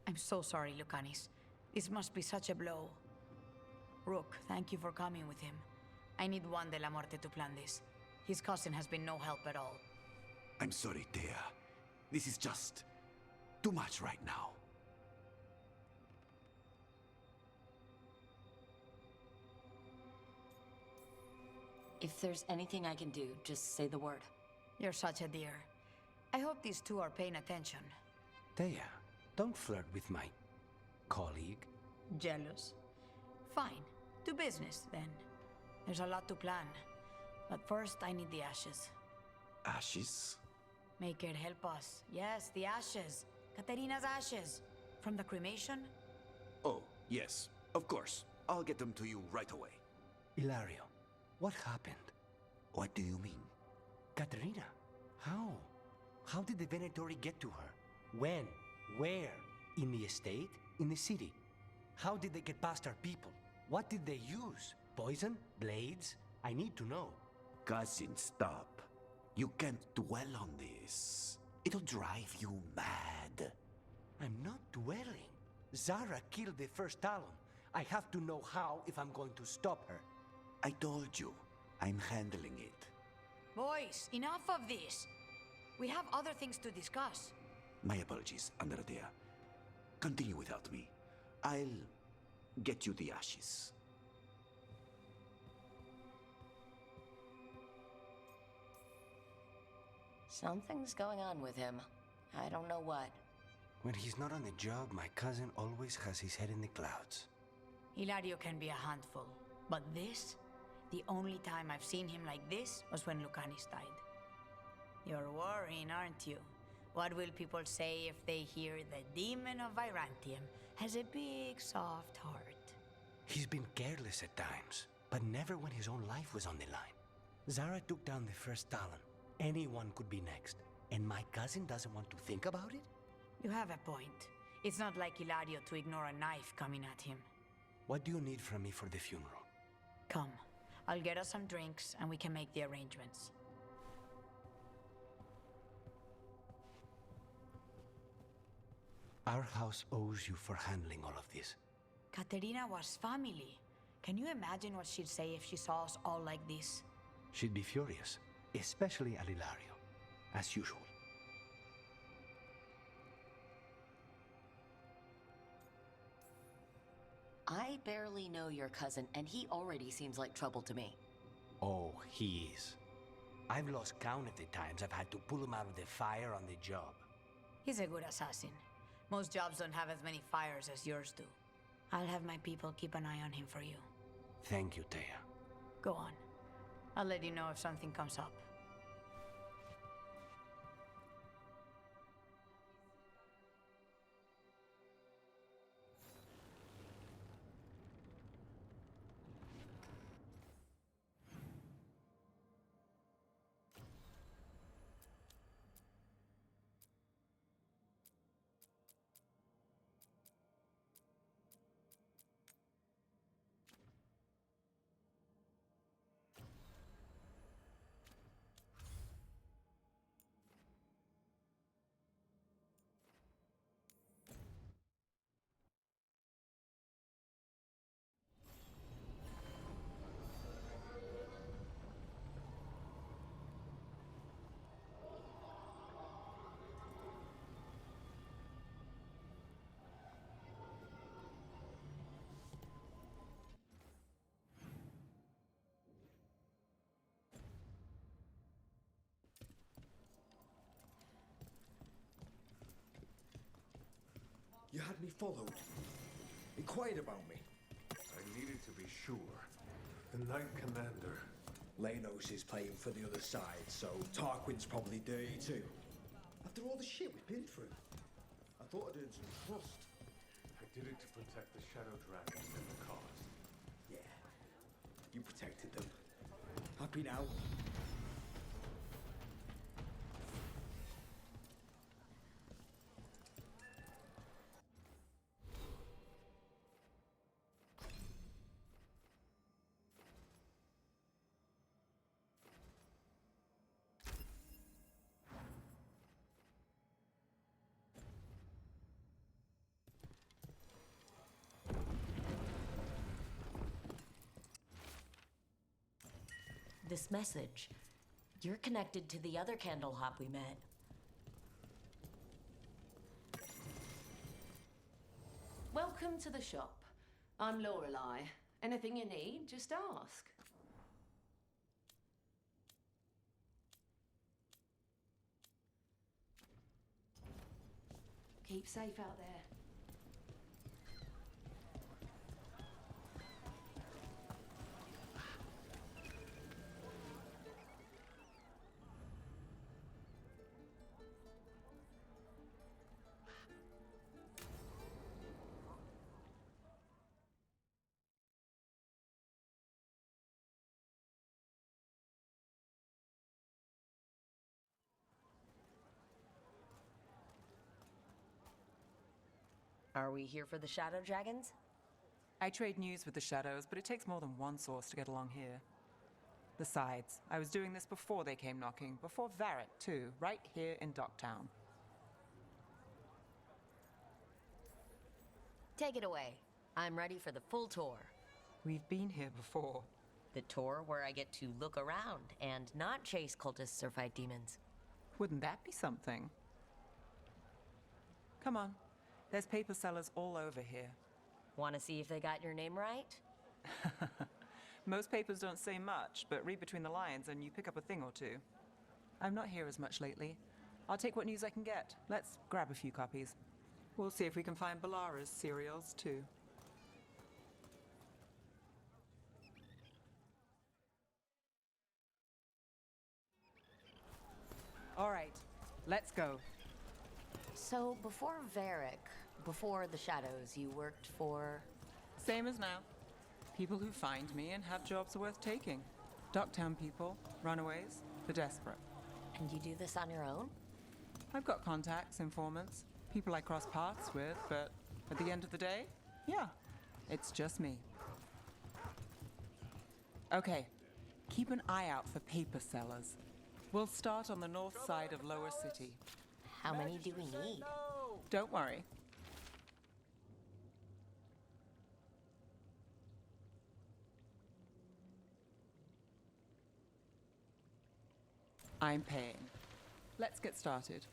I'm so sorry, Lucanis. This must be such a blow. Rook, thank you for coming with him. I need Juan de la Muerte to plan this. His cousin has been no help at all. I'm sorry, Dea. This is just too much right now. If there's anything I can do, just say the word. You're such a dear. I hope these two are paying attention. Dea, don't flirt with my colleague. Jealous? Fine. To business, then. There's a lot to plan. But first, I need the ashes. Ashes? Make it help us. Yes, the ashes. Katerina's ashes. From the cremation? Oh, yes, of course. I'll get them to you right away. Ilario, what happened? What do you mean? Katerina, how? How did the Venatori get to her? When? Where? In the estate? In the city? How did they get past our people? What did they use? Poison? Blades? I need to know. Cousin, stop. You can't dwell on this. It'll drive you mad. I'm not dwelling. Zara killed the first Talon. I have to know how if I'm going to stop her. I told you, I'm handling it. Boys, enough of this. We have other things to discuss. My apologies, Andradea. Continue without me. I'll get you the ashes. Something's going on with him. I don't know what. When he's not on the job, my cousin always has his head in the clouds. Hilario can be a handful. But this? The only time I've seen him like this was when Lucanis died. You're worrying, aren't you? What will people say if they hear the demon of Virantium has a big, soft heart? He's been careless at times, but never when his own life was on the line. Zara took down the first Talon. Anyone could be next. And my cousin doesn't want to think about it? You have a point. It's not like Hilario to ignore a knife coming at him. What do you need from me for the funeral? Come. I'll get us some drinks and we can make the arrangements. Our house owes you for handling all of this. Katerina was family. Can you imagine what she'd say if she saw us all like this? She'd be furious, especially at Hilario, as usual. I barely know your cousin, and he already seems like trouble to me. Oh, he is. I've lost count of the times I've had to pull him out of the fire on the job. He's a good assassin. Most jobs don't have as many fires as yours do. I'll have my people keep an eye on him for you. Thank you, Thea. Go on. I'll let you know if something comes up. You had me followed. Inquired about me. I needed to be sure. The Knight Commander. Lenos is playing for the other side, so Tarquin's probably dirty too. After all the shit we've been through, I thought I'd earned some trust. I did it to protect the Shadow Dragons and the cause. Yeah, you protected them. Happy now? this message. You're connected to the other candle hop we met. Welcome to the shop. I'm Lorelei. Anything you need, just ask. Keep safe out there. Are we here for the Shadow Dragons? I trade news with the Shadows, but it takes more than one source to get along here. Besides, I was doing this before they came knocking, before Varric, too, right here in Docktown. Take it away. I'm ready for the full tour. We've been here before. The tour where I get to look around and not chase cultists or fight demons. Wouldn't that be something? Come on. There's paper sellers all over here. Want to see if they got your name right? Most papers don't say much, but read between the lines and you pick up a thing or two. I'm not here as much lately. I'll take what news I can get. Let's grab a few copies. We'll see if we can find Balara's cereals, too. All right, let's go. So, before Varric, before the Shadows, you worked for... Same as now. People who find me and have jobs worth taking. Docktown people, runaways, the desperate. And you do this on your own? I've got contacts, informants, people I cross paths with, but at the end of the day, yeah, it's just me. Okay, keep an eye out for paper sellers. We'll start on the north side of Lower City. How many do we need? Don't worry. I'm paying. Let's get started.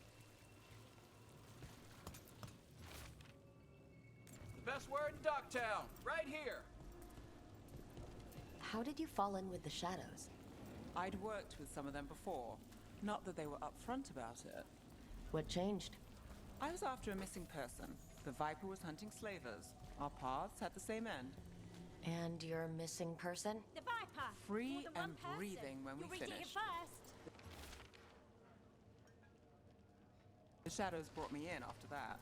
The best word in Docktown, right here. How did you fall in with the Shadows? I'd worked with some of them before. Not that they were upfront about it. What changed? I was after a missing person. The Viper was hunting slavers. Our paths had the same end. And you're a missing person? The Viper! Free and breathing when we finish. The Shadows brought me in after that.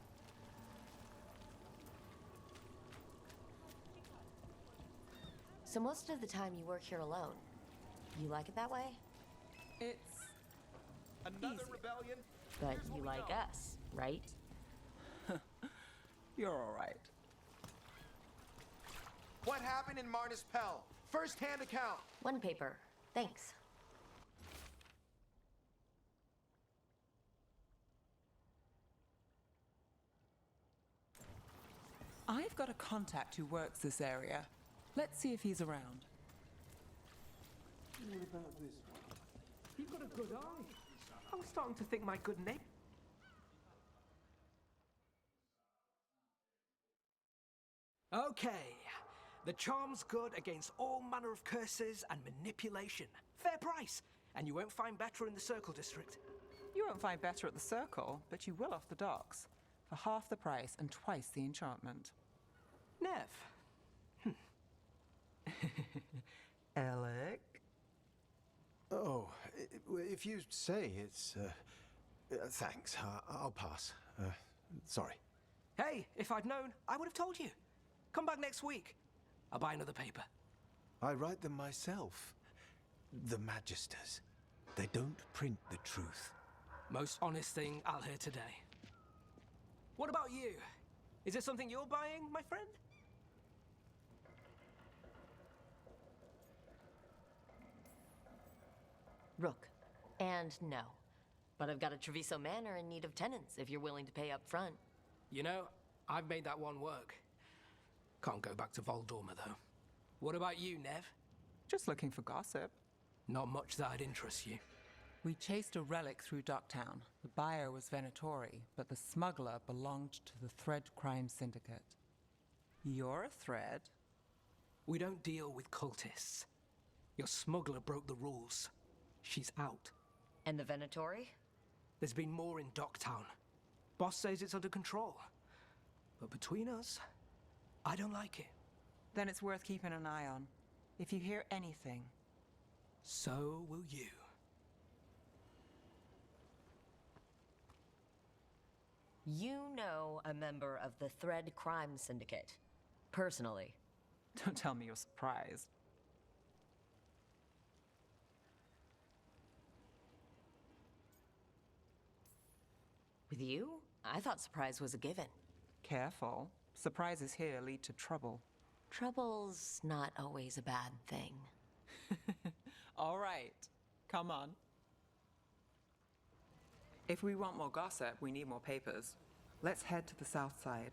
So most of the time you work here alone. You like it that way? It's... Another rebellion? But you like us, right? You're all right. What happened in Marnus Pell? First-hand account. One paper. Thanks. I've got a contact who works this area. Let's see if he's around. What about this one? You've got a good eye. I was starting to think my good name. Okay. The charm's good against all manner of curses and manipulation. Fair price. And you won't find better in the Circle District. You won't find better at the Circle, but you will off the docks. For half the price and twice the enchantment. Nev. Alec? Oh, if you say it's... thanks. I'll pass. Sorry. Hey, if I'd known, I would have told you. Come back next week. I'll buy another paper. I write them myself. The Magisters. They don't print the truth. Most honest thing I'll hear today. What about you? Is it something you're buying, my friend? Rook. And no. But I've got a Treviso Manor in need of tenants if you're willing to pay up front. You know, I've made that one work. Can't go back to Voldorma, though. What about you, Nev? Just looking for gossip. Not much that'd interest you. We chased a relic through Docktown. The buyer was Venatori, but the smuggler belonged to the Thread Crime Syndicate. You're a Thread? We don't deal with cultists. Your smuggler broke the rules. She's out. And the Venatori? There's been more in Docktown. Boss says it's under control. But between us, I don't like it. Then it's worth keeping an eye on. If you hear anything... So will you. You know a member of the Thread Crime Syndicate. Personally. Don't tell me you're surprised. With you? I thought surprise was a given. Careful. Surprises here lead to trouble. Trouble's not always a bad thing. All right. Come on. If we want more gossip, we need more papers. Let's head to the south side.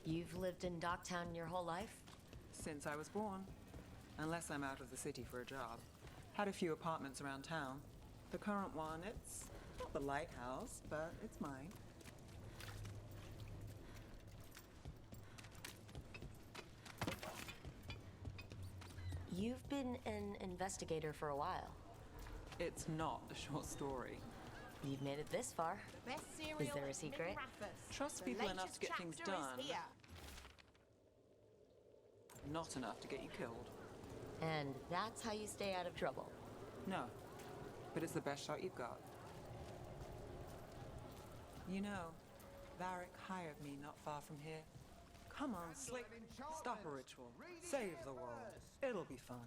You've lived in Docktown your whole life? Since I was born. Unless I'm out of the city for a job. Had a few apartments around town. The current one, it's not the lighthouse, but it's mine. You've been an investigator for a while. It's not a short story. You've made it this far. Is there a secret? Trust people enough to get things done. Not enough to get you killed. And that's how you stay out of trouble. No, but it's the best shot you've got. You know, Varric hired me not far from here. Come on, Slick. Stop a ritual. Save the world. It'll be fun.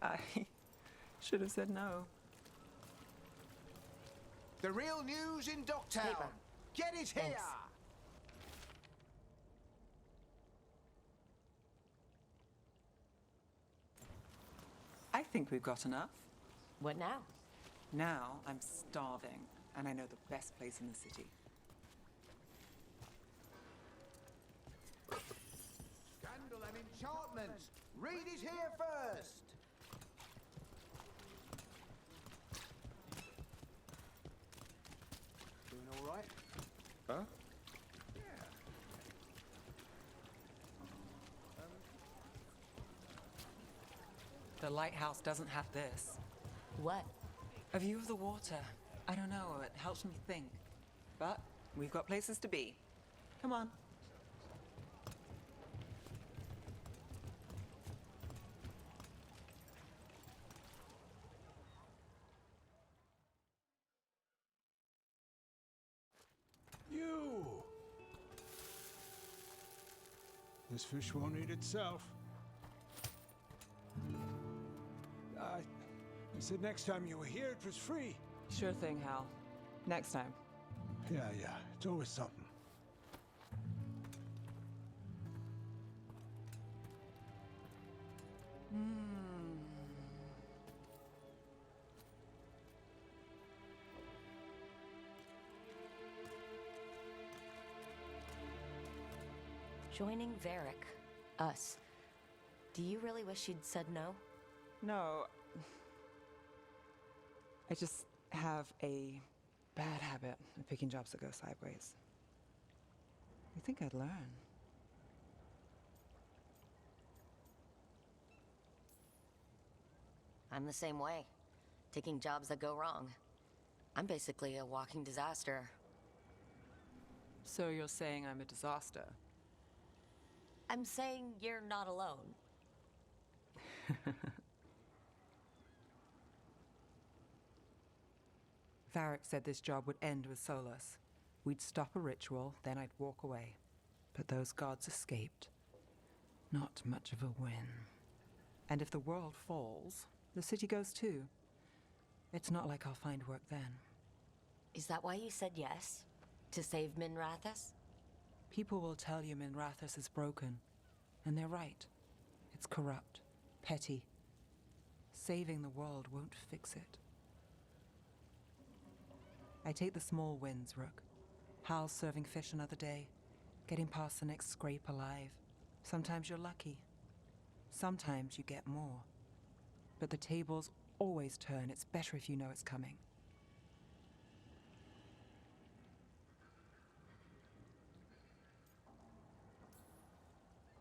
I should have said no. The real news in Docktown. Paper. Get it here. Thanks. I think we've got enough. What now? Now I'm starving, and I know the best place in the city. Scandal and enchantment. Reed is here first. Doing all right? Huh? The lighthouse doesn't have this. What? A view of the water. I don't know, it helps me think. But we've got places to be. Come on. You! This fish won't eat itself. I said next time you were here, it was free. Sure thing, Hal. Next time. Yeah, it's always something. Joining Varric. Us. Do you really wish you'd said no? No. I just have a bad habit of picking jobs that go sideways. You think I'd learn? I'm the same way. Taking jobs that go wrong. I'm basically a walking disaster. So you're saying I'm a disaster? I'm saying you're not alone. Varric said this job would end with Solus. We'd stop a ritual, then I'd walk away. But those gods escaped. Not much of a win. And if the world falls, the city goes too. It's not like I'll find work then. Is that why you said yes? To save Minrathous? People will tell you Minrathous is broken. And they're right. It's corrupt, petty. Saving the world won't fix it. I take the small wins, Rook. Hal's serving fish another day. getting past the next scrape alive. Sometimes you're lucky. Sometimes you get more. But the tables always turn. It's better if you know it's coming.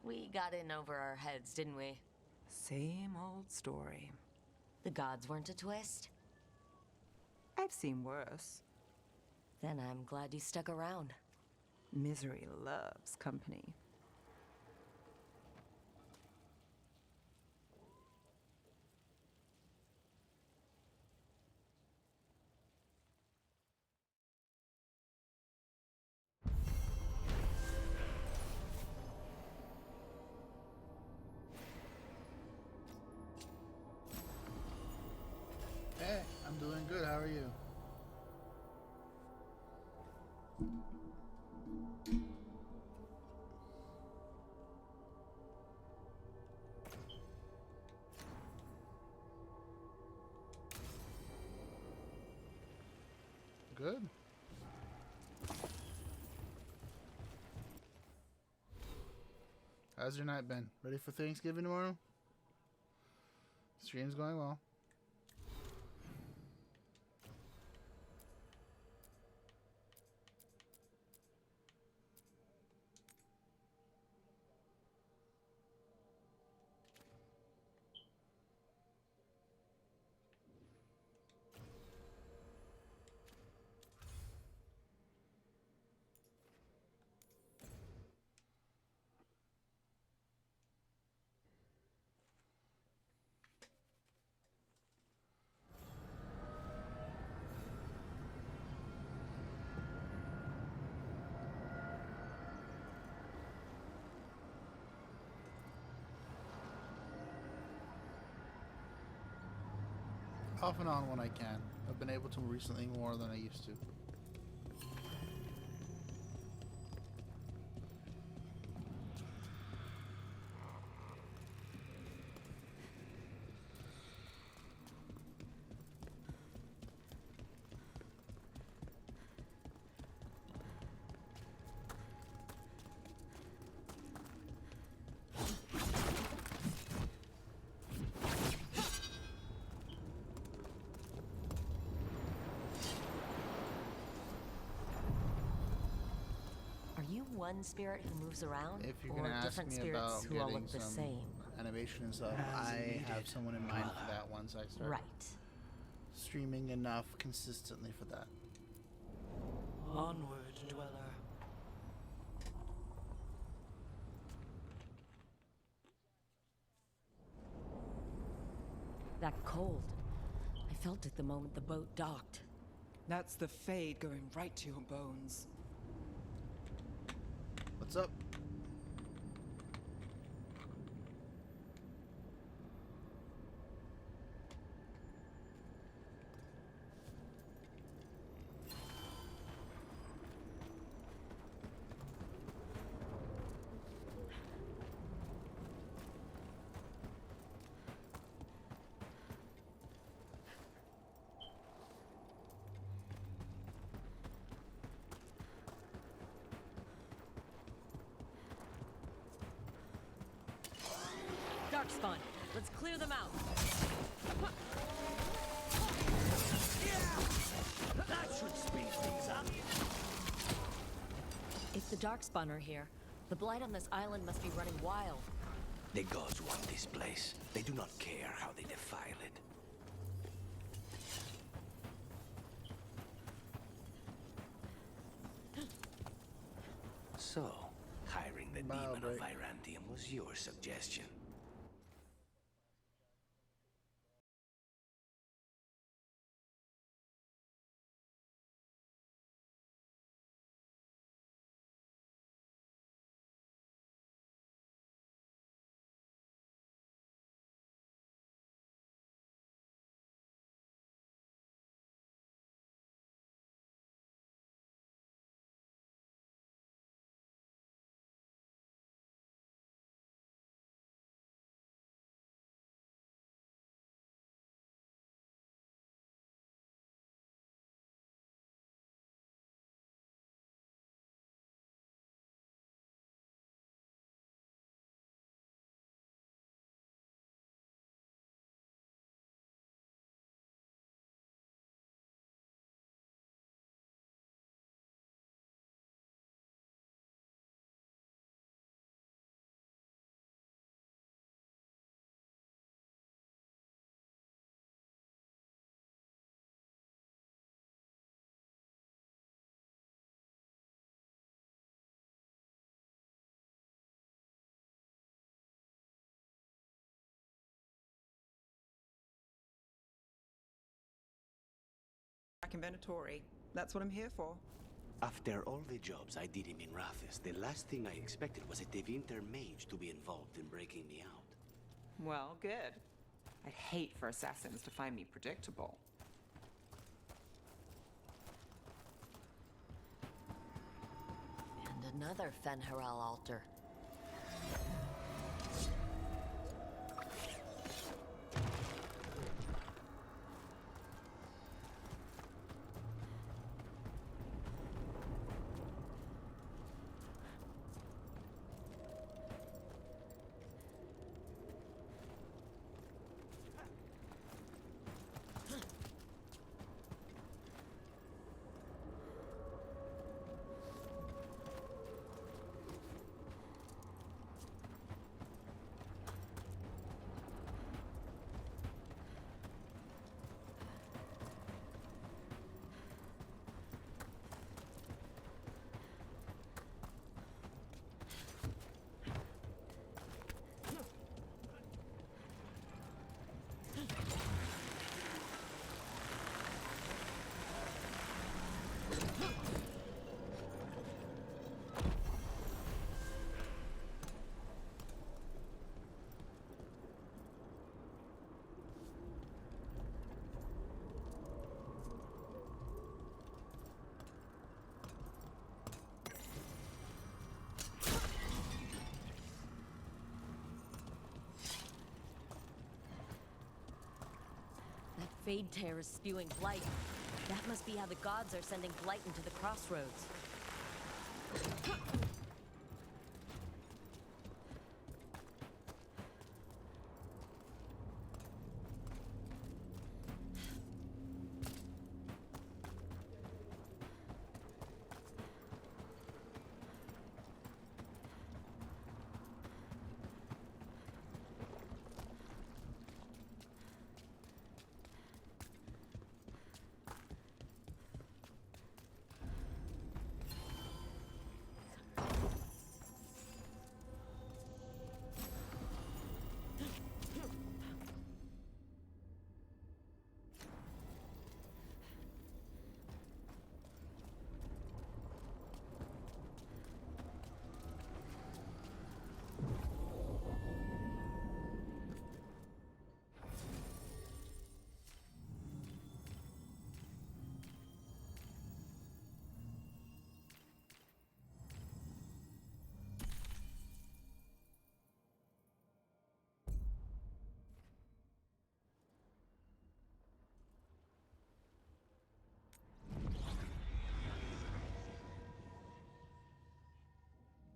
We got in over our heads, didn't we? Same old story. The gods weren't a twist? I've seen worse. Then I'm glad you stuck around. Misery loves company. Hey, I'm doing good. How are you? Good. How's your night been? Ready for Thanksgiving tomorrow? Stream's going well. Off and on when I can. I've been able to recently more than I used to. One spirit who moves around, If you're or gonna ask different me spirits about who all getting look the some same? animation and stuff, As I needed. have someone in mind for that once I start Right. streaming enough consistently for that. Onward, dweller. That cold. I felt it the moment the boat docked. That's the fade going right to your bones. What's up? Darkspawn, let's clear them out. That should speed things up. If the Darkspawn are here, the blight on this island must be running wild. The gods want this place. They do not care how they defile it. So, hiring the demon of Virantium was your suggestion. Inventory. That's what I'm here for. After all the jobs I did in Minrathis, the last thing I expected was a Devinter mage to be involved in breaking me out. Well, good. I'd hate for assassins to find me predictable. And another Fen'Haral altar. That Fade Tear is spewing blight. That must be how the gods are sending blight into the crossroads.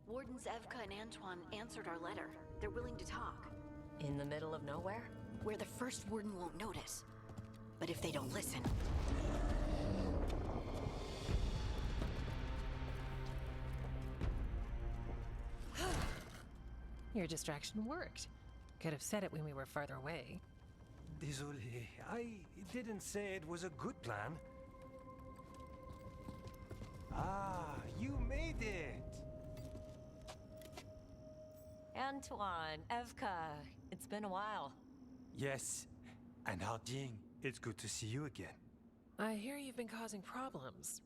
Wardens Evka and Antoine answered our letter. They're willing to talk. In the middle of nowhere? Where the first warden won't notice. But if they don't listen... Your distraction worked. Could have said it when we were farther away. Désolé, I didn't say it was a good plan. Ah, you made it! Antoine, Evka, it's been a while. Yes, and Harding, it's good to see you again. I hear you've been causing problems.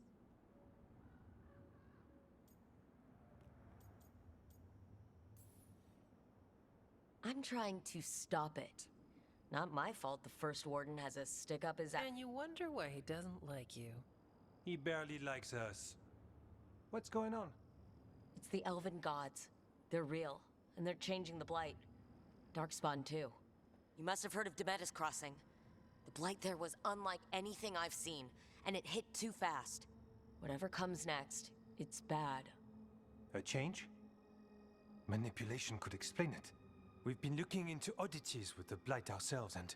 I'm trying to stop it. Not my fault the first warden has a stick up his ass. And you wonder why he doesn't like you. He barely likes us. What's going on? It's the elven gods. They're real, and they're changing the blight. Darkspawn too. You must have heard of Demetis Crossing. The blight there was unlike anything I've seen, and it hit too fast. Whatever comes next, it's bad. A change? Manipulation could explain it. We've been looking into oddities with the blight ourselves, and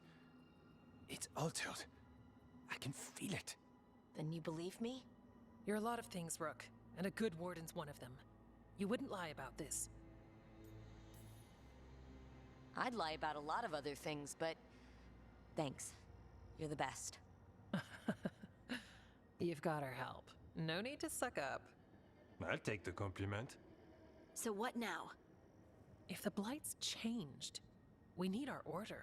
it's altered. I can feel it. Then you believe me? You're a lot of things, Rook, and a good warden's one of them. You wouldn't lie about this. I'd lie about a lot of other things, but thanks. You're the best. You've got our help. No need to suck up. I'll take the compliment. So what now? If the blight's changed, we need our order.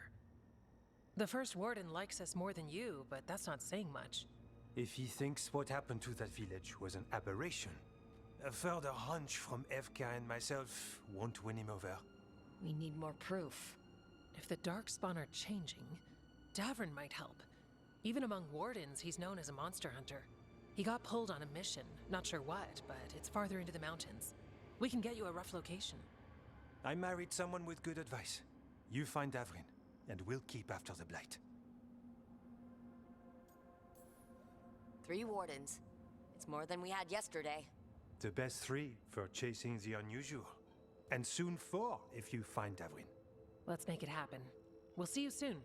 The first warden likes us more than you, but that's not saying much. If he thinks what happened to that village was an aberration, a further hunch from Evka and myself won't win him over. We need more proof. If the Darkspawn are changing, Davrin might help. Even among Wardens, he's known as a monster hunter. He got pulled on a mission, not sure what, but it's farther into the mountains. We can get you a rough location. I married someone with good advice. You find Davrin, and we'll keep after the Blight. 3 Wardens. It's more than we had yesterday. The best 3 for chasing the unusual. And soon 4 if you find Davrin. Let's make it happen. We'll see you soon.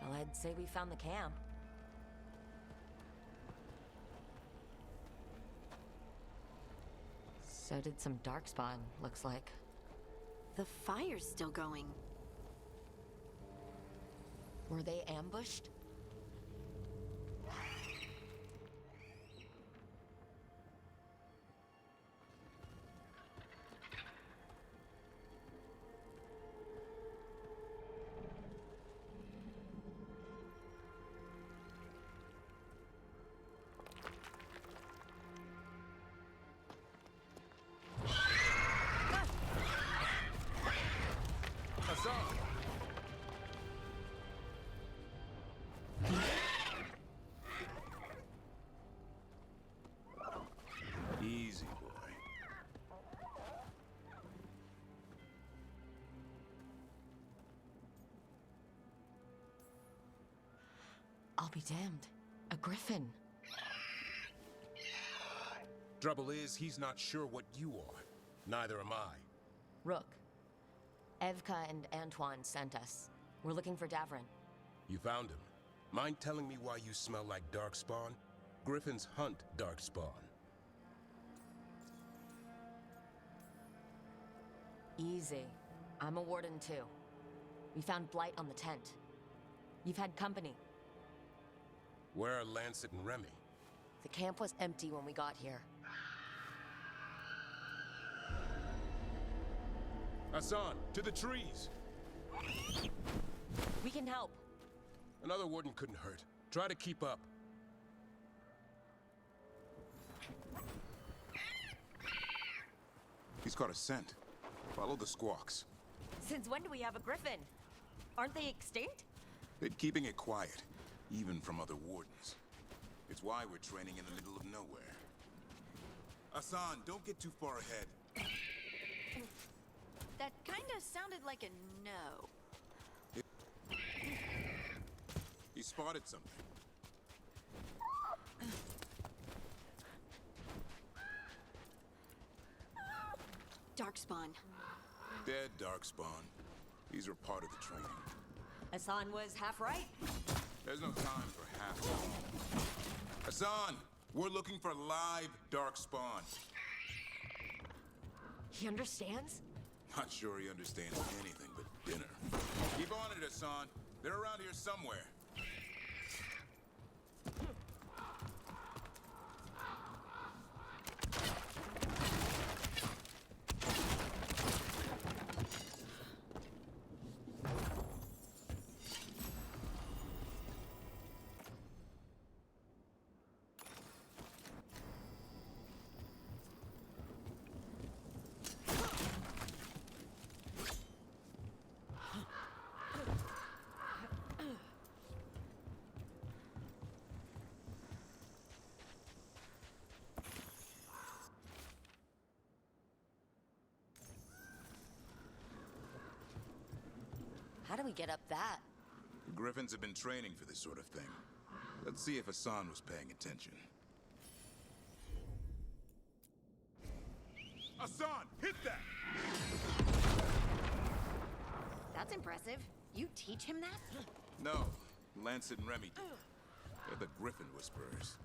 Well, I'd say we found the camp. So did some Darkspawn, looks like. The fire's still going. Were they ambushed? Easy, boy. I'll be damned. A griffin. Trouble is, he's not sure what you are. Neither am I. Rook. Evka and Antoine sent us. We're looking for Davrin. You found him. Mind telling me why you smell like Darkspawn? Griffins hunt Darkspawn. Easy. I'm a warden too. We found blight on the tent. You've had company. Where are Lancet and Remy? The camp was empty when we got here. Hassan, to the trees! We can help. Another warden couldn't hurt. Try to keep up. He's got a scent. Follow the squawks. Since when do we have a griffin? Aren't they extinct? They're keeping it quiet, even from other wardens. It's why we're training in the middle of nowhere. Hassan, don't get too far ahead. That kind of sounded like a no. He spotted something. Darkspawn. Dead Darkspawn. These are part of the training. Hassan was half right. There's no time for half. Hassan, we're looking for live Darkspawn. He understands? Not sure he understands anything but dinner. Keep on it, Hassan. They're around here somewhere. How do we get up that? The Griffins have been training for this sort of thing. Let's see if Hassan was paying attention. Hassan, hit that! That's impressive. You teach him that? No, Lancet and Remy did. They're the Griffin Whisperers.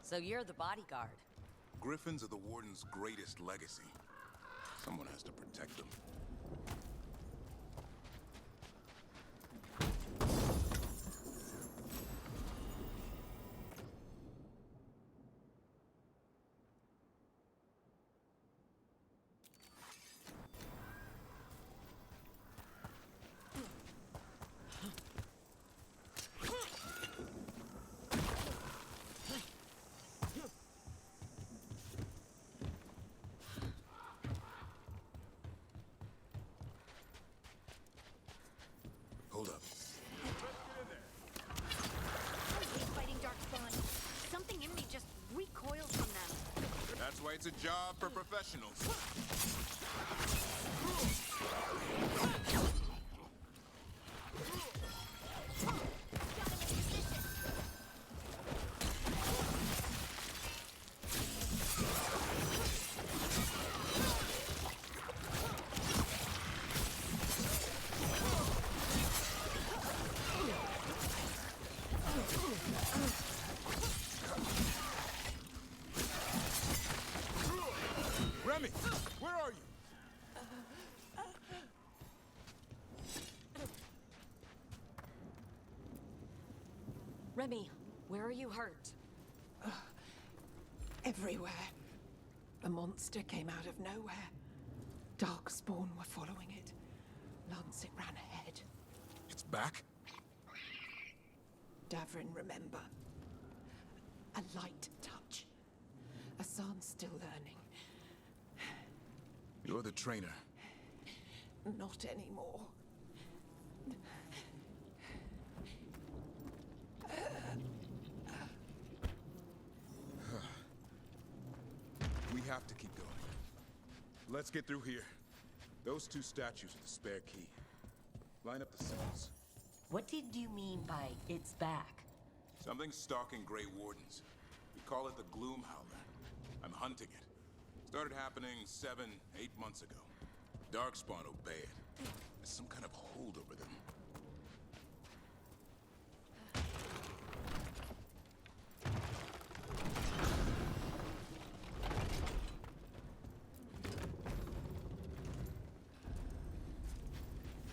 So you're the bodyguard. Griffins are the Warden's greatest legacy. Someone has to protect them. It's a job for professionals. Remy, where are you? Remy, where are you hurt? Everywhere. The monster came out of nowhere. Darkspawn were following it. Lancet ran ahead. It's back? Davrin, remember. A light touch. Asan's still learning. You're the trainer. Not anymore. We have to keep going. Let's get through here. Those two statues are the spare key. Line up the cells. What did you mean by it's back? Something's stalking Grey Wardens. We call it the Gloom Howler. I'm hunting it. Started happening 7, 8 months ago. Darkspawn obey it. There's some kind of hold over them.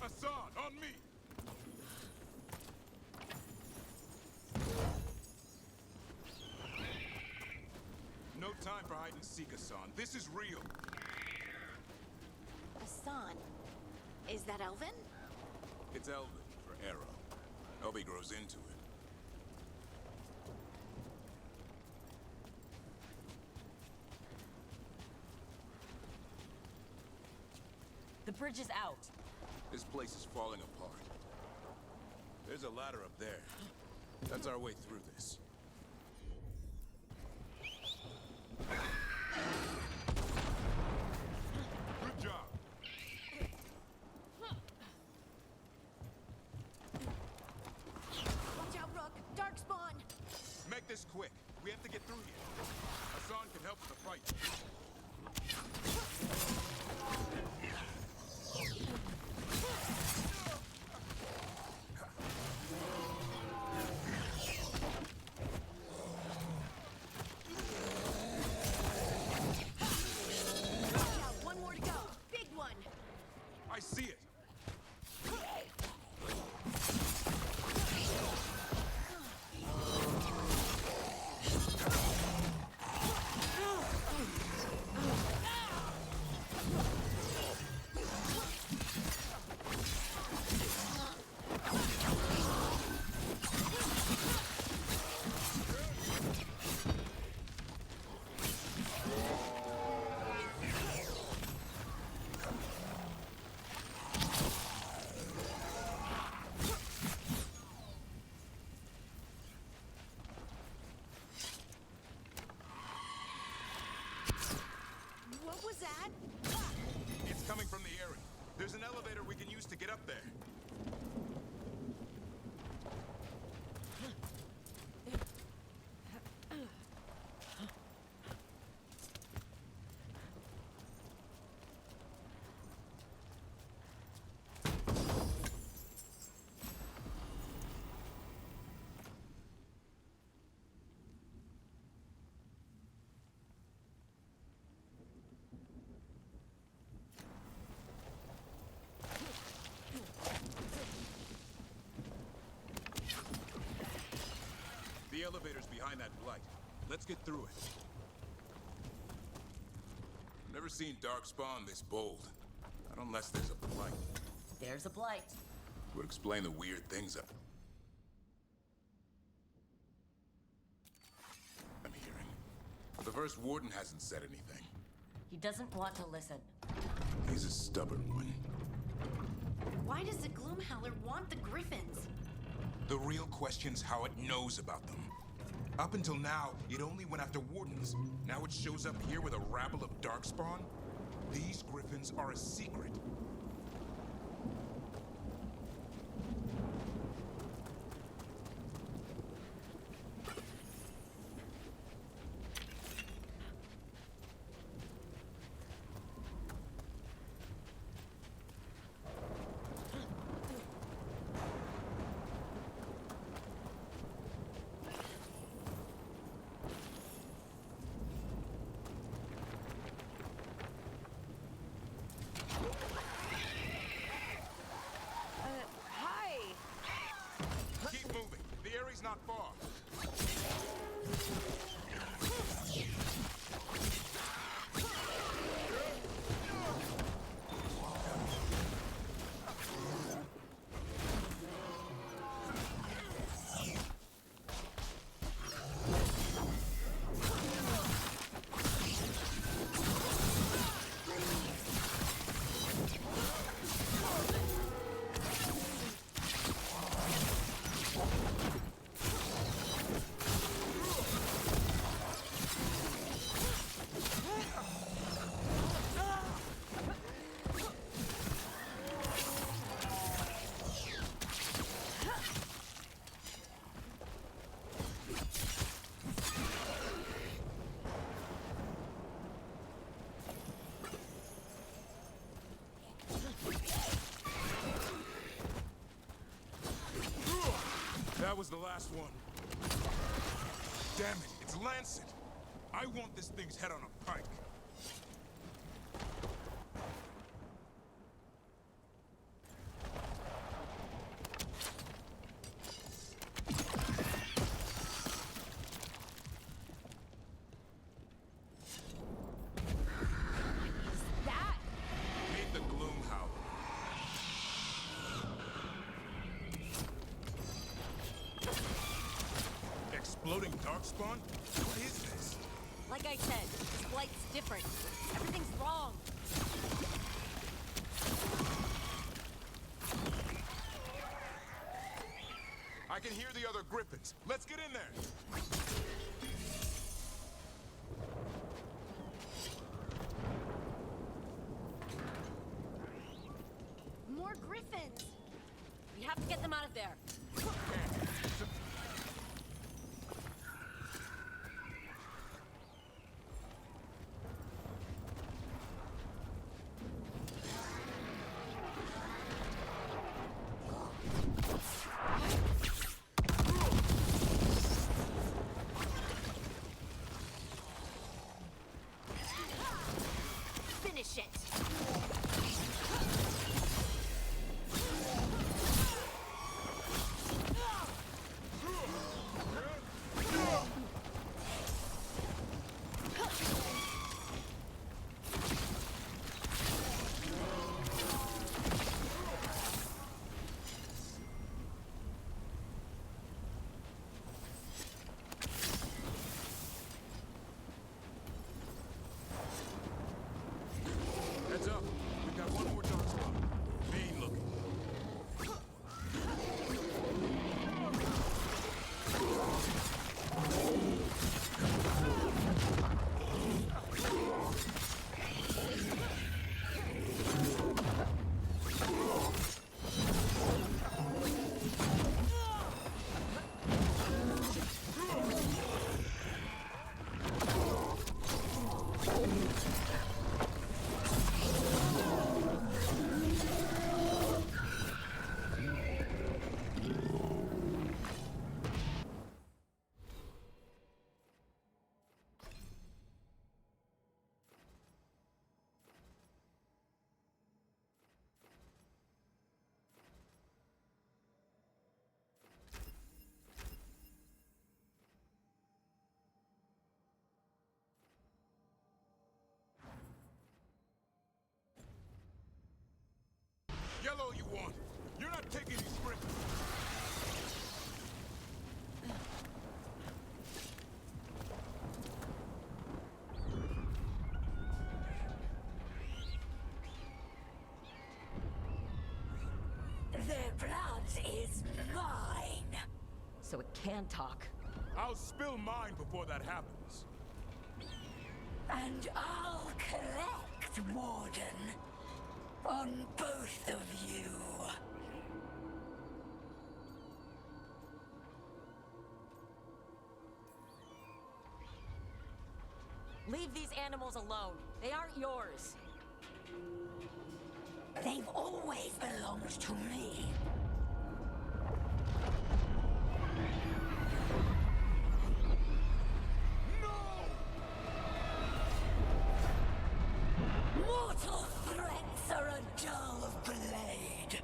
Hassan, on me! No time for hide and seek, Hassan. This is real. Asan. Is that Elvin? It's Elvin for Arrow. Hope he grows into it. The bridge is out. This place is falling apart. There's a ladder up there. That's our way through this. Good job. Watch out, Rook. Darkspawn. Make this quick. We have to get through here. Hassan can help with the fight. One more to go. Big one. I see it. What was that? It's coming from the area. There's an elevator we can use to get up there. The elevator's behind that blight. Let's get through it. I've never seen Darkspawn this bold. Not unless there's a blight. There's a blight. Would explain the weird things I'm hearing. But the first warden hasn't said anything. He doesn't want to listen. He's a stubborn one. Why does the Gloomhowler want the Griffins? The real question's how it knows about them. Up until now, it only went after wardens. Now it shows up here with a rabble of darkspawn? These griffins are a secret. Keep moving. The area's not far. That was the last one. Damn it, it's Lancet. I want this thing's head on a pike. Meet the Gloom Howler. Exploding darkspawn? What is this? Like I said, this flight's different. Everything's wrong. I can hear the other griffins. Let's get in there. More griffins! We have to get them out of there. Finish it! Heads up. We've got one more darkspawn. Mean looking. Yellow you want. You're not taking these griffins. Their blood is mine. So it can talk. I'll spill mine before that happens. And I'll collect, Warden. On both of you. Leave these animals alone. They aren't yours. They've always belonged to me. Mortal threats are a dull blade.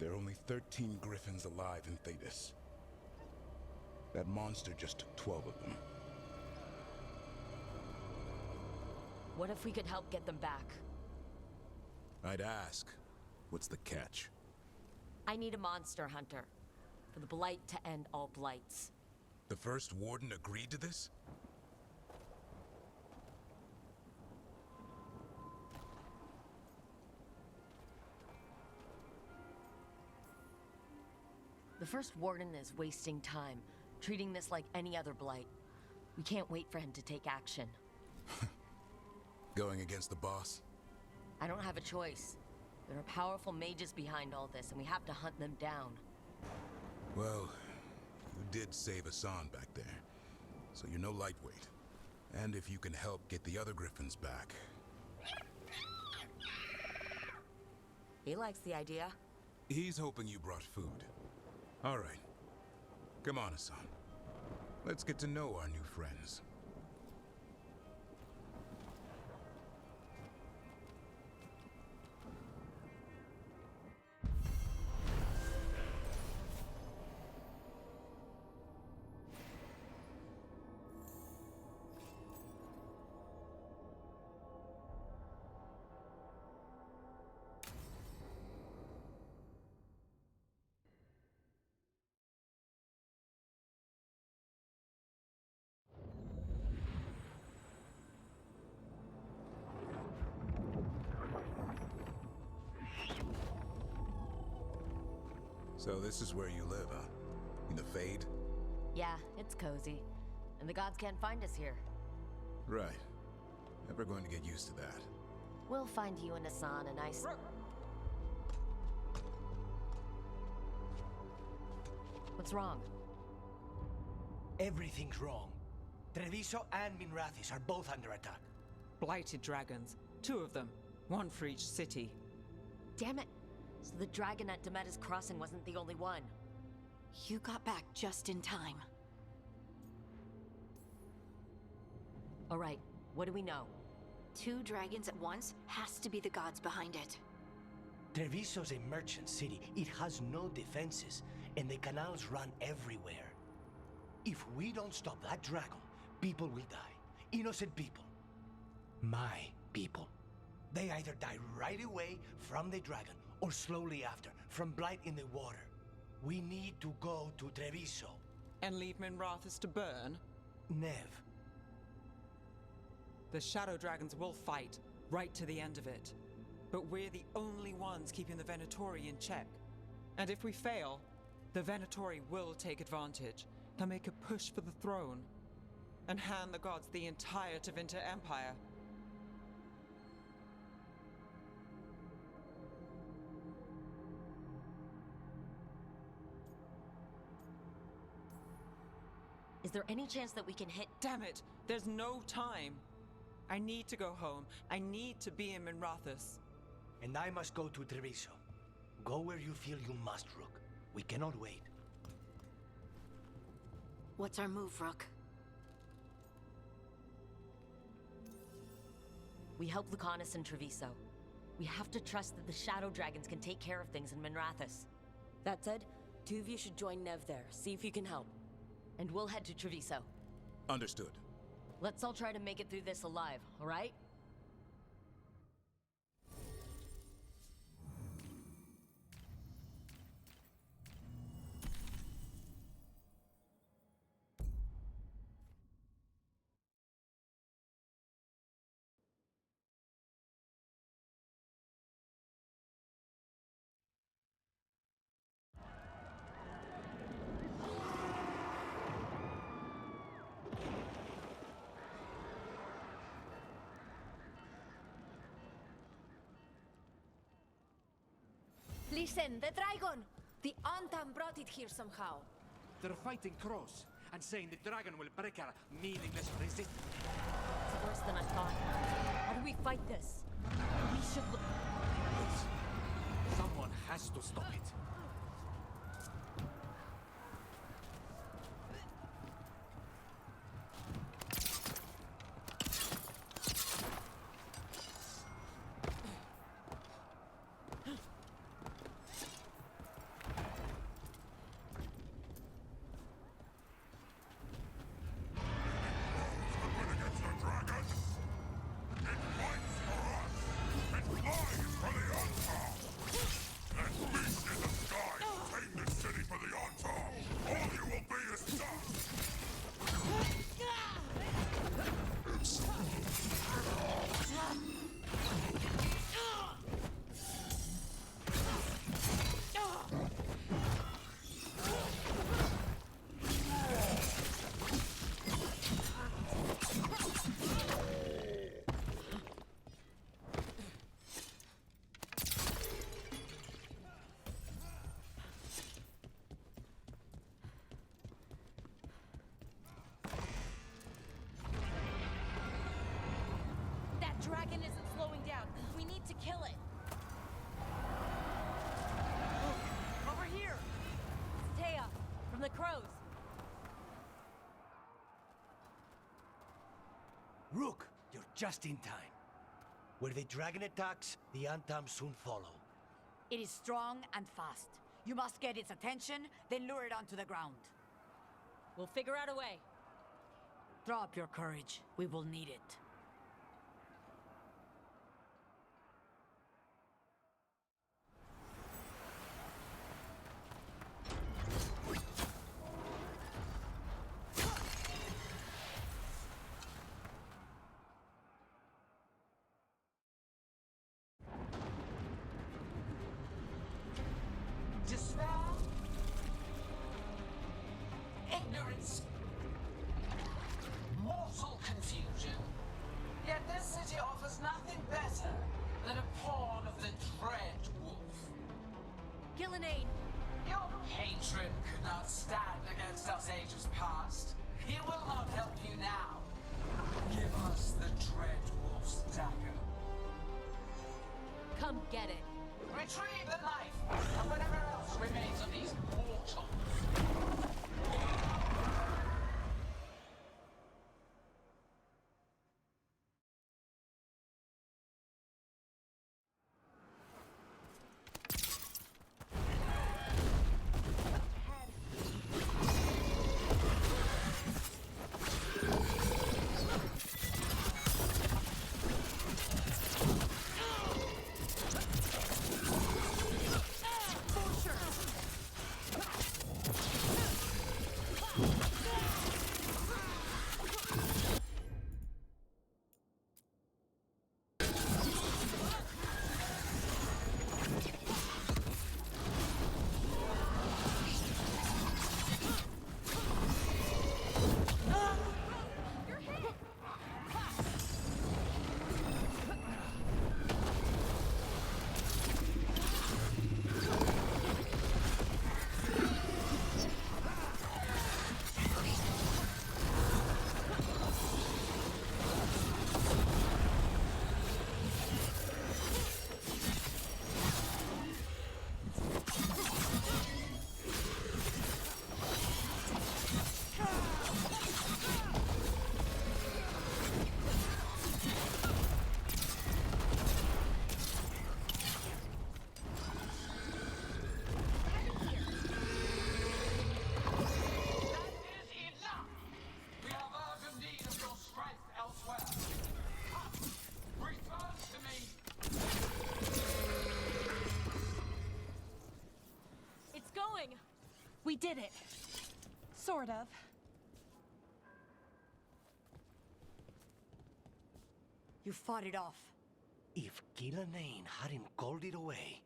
There are only 13 griffins alive in Thetis. That monster just took 12 of them. What if we could help get them back? I'd ask, what's the catch? I need a monster hunter. For the Blight to end all blights. The first warden agreed to this? The first warden is wasting time, treating this like any other blight. We can't wait for him to take action. Going against the boss? I don't have a choice. There are powerful mages behind all this, and we have to hunt them down. Well, you did save Hassan back there, so you're no lightweight. And if you can help get the other griffins back... He likes the idea. He's hoping you brought food. All right. Come on, Hassan. Let's get to know our new friends. So this is where you live, huh? In the Fade? Yeah, it's cozy. And the gods can't find us here. Right. Never going to get used to that. We'll find you and Hassan a nice... What's wrong? Everything's wrong. Treviso and Minrathis are both under attack. Blighted dragons. 2 of them. 1 for each city. Damn it! So the dragon at Demeter's Crossing wasn't the only one. You got back just in time. All right, what do we know? 2 dragons at once has to be the gods behind it. Treviso's a merchant city. It has no defenses, and the canals run everywhere. If we don't stop that dragon, people will die. Innocent people. My people. They either die right away from the dragon, or slowly after, from blight in the water. We need to go to Treviso. And leave Minrathis to burn? Nev. The Shadow Dragons will fight, right to the end of it. But we're the only ones keeping the Venatori in check. And if we fail, the Venatori will take advantage. They'll make a push for the throne, and hand the gods the entire Tevinter Empire. Is there any chance that we can hit... Damn it! There's no time! I need to go home. I need to be in Minrathis. And I must go to Treviso. Go where you feel you must, Rook. We cannot wait. What's our move, Rook? We help Lucanus and Treviso. We have to trust that the Shadow Dragons can take care of things in Minrathis. That said, 2 of you should join Nev there, see if you can help. And we'll head to Treviso. Understood. Let's all try to make it through this alive, all right? Listen, the dragon! The Antam brought it here somehow. They're fighting Cross and saying the dragon will break our meaningless resistance. It's worse than I thought. How do we fight this? We should look. Someone has to stop it. Dragon isn't slowing down. We need to kill it. Over here! It's Taya, from the Crows. Rook, you're just in time. Where the dragon attacks, the Antam soon follow. It is strong and fast. You must get its attention, then lure it onto the ground. We'll figure out a way. Drop your courage. We will need it. Despair, ignorance, mortal confusion. Yet this city offers nothing better than a pawn of the Dread Wolf. Gillenane! Your patron could not stand against us ages past. He will not help you now. Give us the Dread Wolf's dagger. Come get it. Retrieve the knife and whatever else remains of these mortals. We did it. Sort of. You fought it off. If Gillenane hadn't called it away...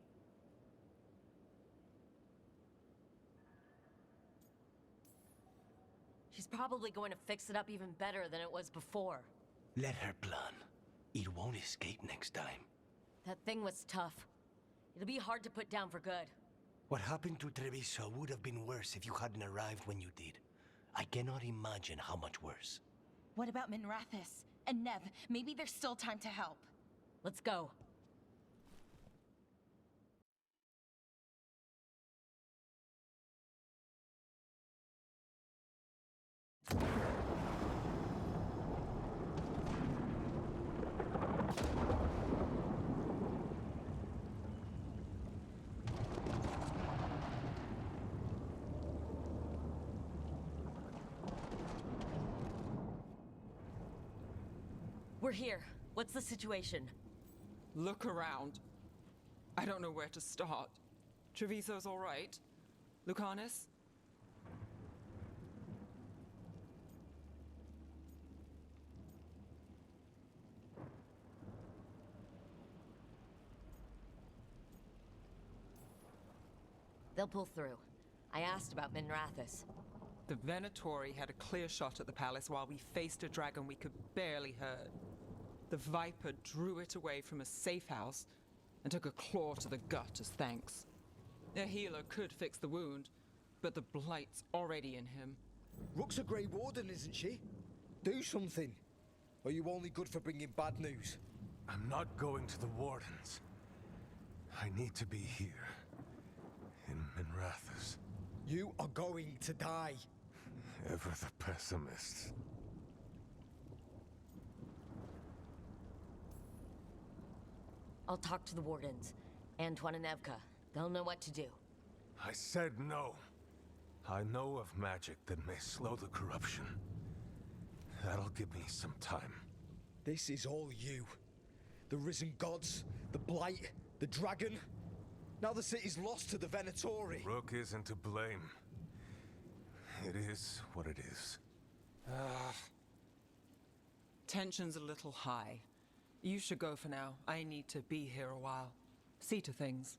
She's probably going to fix it up even better than it was before. Let her plan. It won't escape next time. That thing was tough. It'll be hard to put down for good. What happened to Treviso would have been worse if you hadn't arrived when you did. I cannot imagine how much worse. What about Minrathis and Nev? Maybe there's still time to help. Let's go. We're here. What's the situation? Look around. I don't know where to start. Treviso's all right. Lucanus? They'll pull through. I asked about Minrathis. The Venatori had a clear shot at the palace while we faced a dragon we could barely hurt. The Viper drew it away from a safe house and took a claw to the gut as thanks. A healer could fix the wound, but the blight's already in him. Rook's a Grey Warden, isn't she? Do something. Or are you only good for bringing bad news? I'm not going to the Wardens. I need to be here. In Minrathis. You are going to die. Ever the pessimist. I'll talk to the Wardens. Antoine and Evka. They'll know what to do. I said no. I know of magic that may slow the corruption. That'll give me some time. This is all you. The risen gods, the blight, the dragon. Now the city's lost to the Venatori. Rook isn't to blame. It is what it is. Tension's a little high. You should go for now. I need to be here a while. See to things.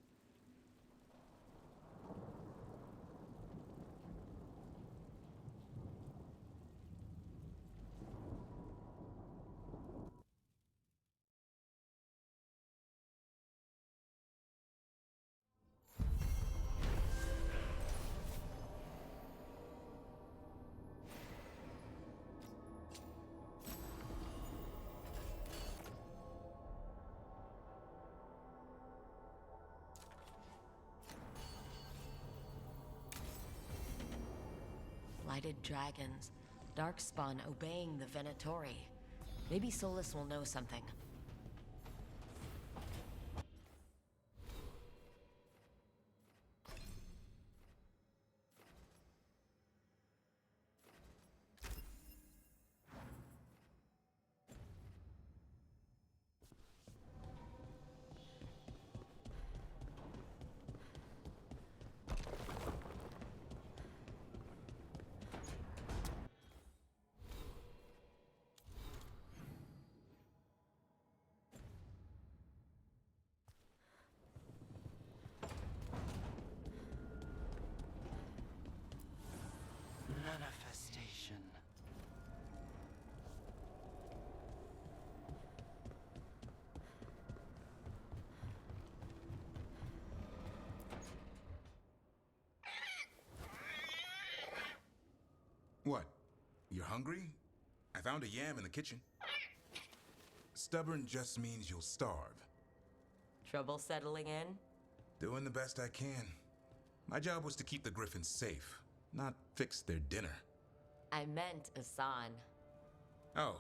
Blighted dragons, Darkspawn obeying the Venatori. Maybe Solus will know something. Manifestation. What? You're hungry? I found a yam in the kitchen. Stubborn just means you'll starve. Trouble settling in? Doing the best I can. My job was to keep the Griffins safe, not fix their dinner. I meant Asan. Oh.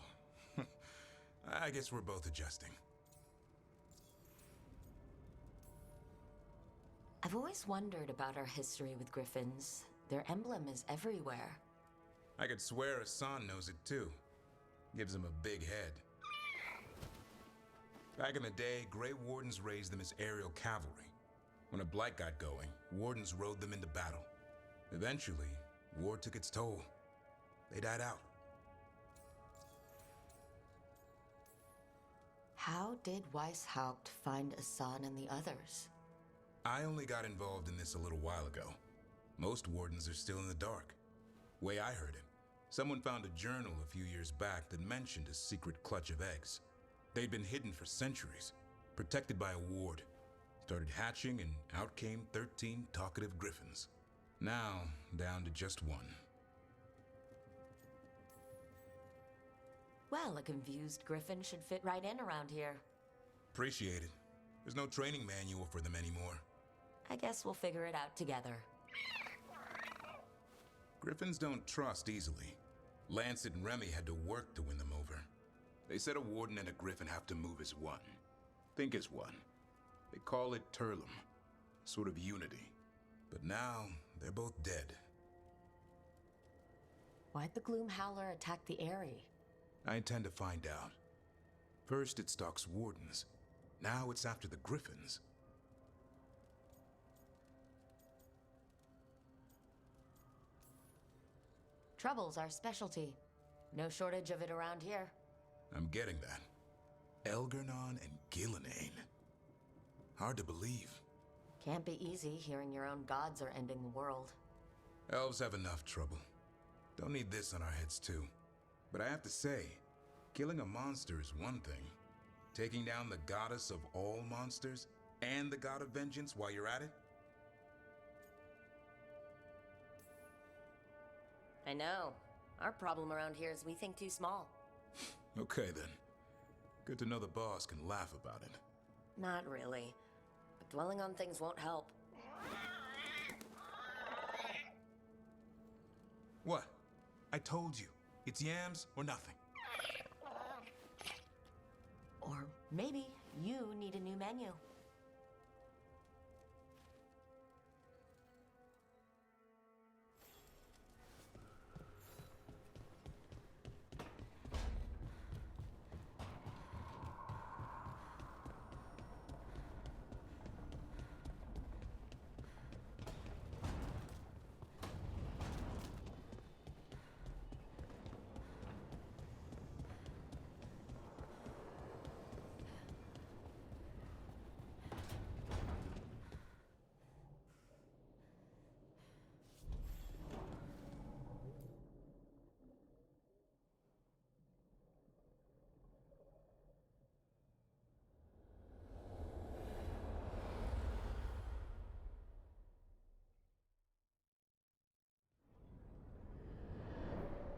I guess we're both adjusting. I've always wondered about our history with griffins. Their emblem is everywhere. I could swear Asan knows it too. Gives him a big head. Back in the day, Grey Wardens raised them as aerial cavalry. When a blight got going, Wardens rode them into battle. Eventually, war took its toll. They died out. How did Weishaupt find Asan and the others? I only got involved in this a little while ago. Most Wardens are still in the dark. Way I heard it, someone found a journal a few years back that mentioned a secret clutch of eggs. They'd been hidden for centuries, protected by a ward. Started hatching, and out came 13 talkative griffins. Now, down to just one. Well, a confused griffin should fit right in around here. Appreciate it. There's no training manual for them anymore. I guess we'll figure it out together. Griffins don't trust easily. Lancet and Remy had to work to win them over. They said a warden and a griffin have to move as one. Think as one. They call it Turlum. Sort of unity. But now, they're both dead. Why'd the Gloom Howler attack the Eyrie? I intend to find out. First it stalks wardens. Now it's after the griffins. Trouble's our specialty. No shortage of it around here. I'm getting that. Elgernon and Gillenane. Hard to believe. Can't be easy hearing your own gods are ending the world. Elves have enough trouble. Don't need this on our heads too. But I have to say, killing a monster is one thing. Taking down the goddess of all monsters and the god of vengeance while you're at it? I know. Our problem around here is we think too small. Okay then. Good to know the boss can laugh about it. Not really. But dwelling on things won't help. What? I told you. It's yams or nothing. Or maybe you need a new menu.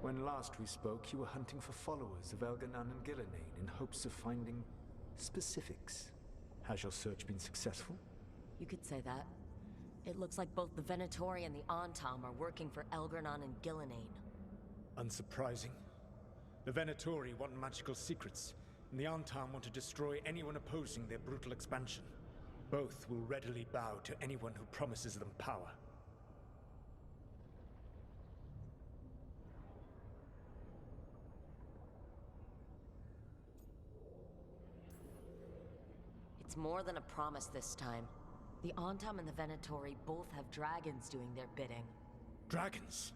When last we spoke, you were hunting for followers of Elgernon and Gillenane in hopes of finding specifics. Has your search been successful? You could say that. It looks like both the Venatori and the Antam are working for Elgernon and Gillenane. Unsurprising. The Venatori want magical secrets, and the Antam want to destroy anyone opposing their brutal expansion. Both will readily bow to anyone who promises them power. It's more than a promise this time. The Antam and the Venatori both have dragons doing their bidding. Dragons?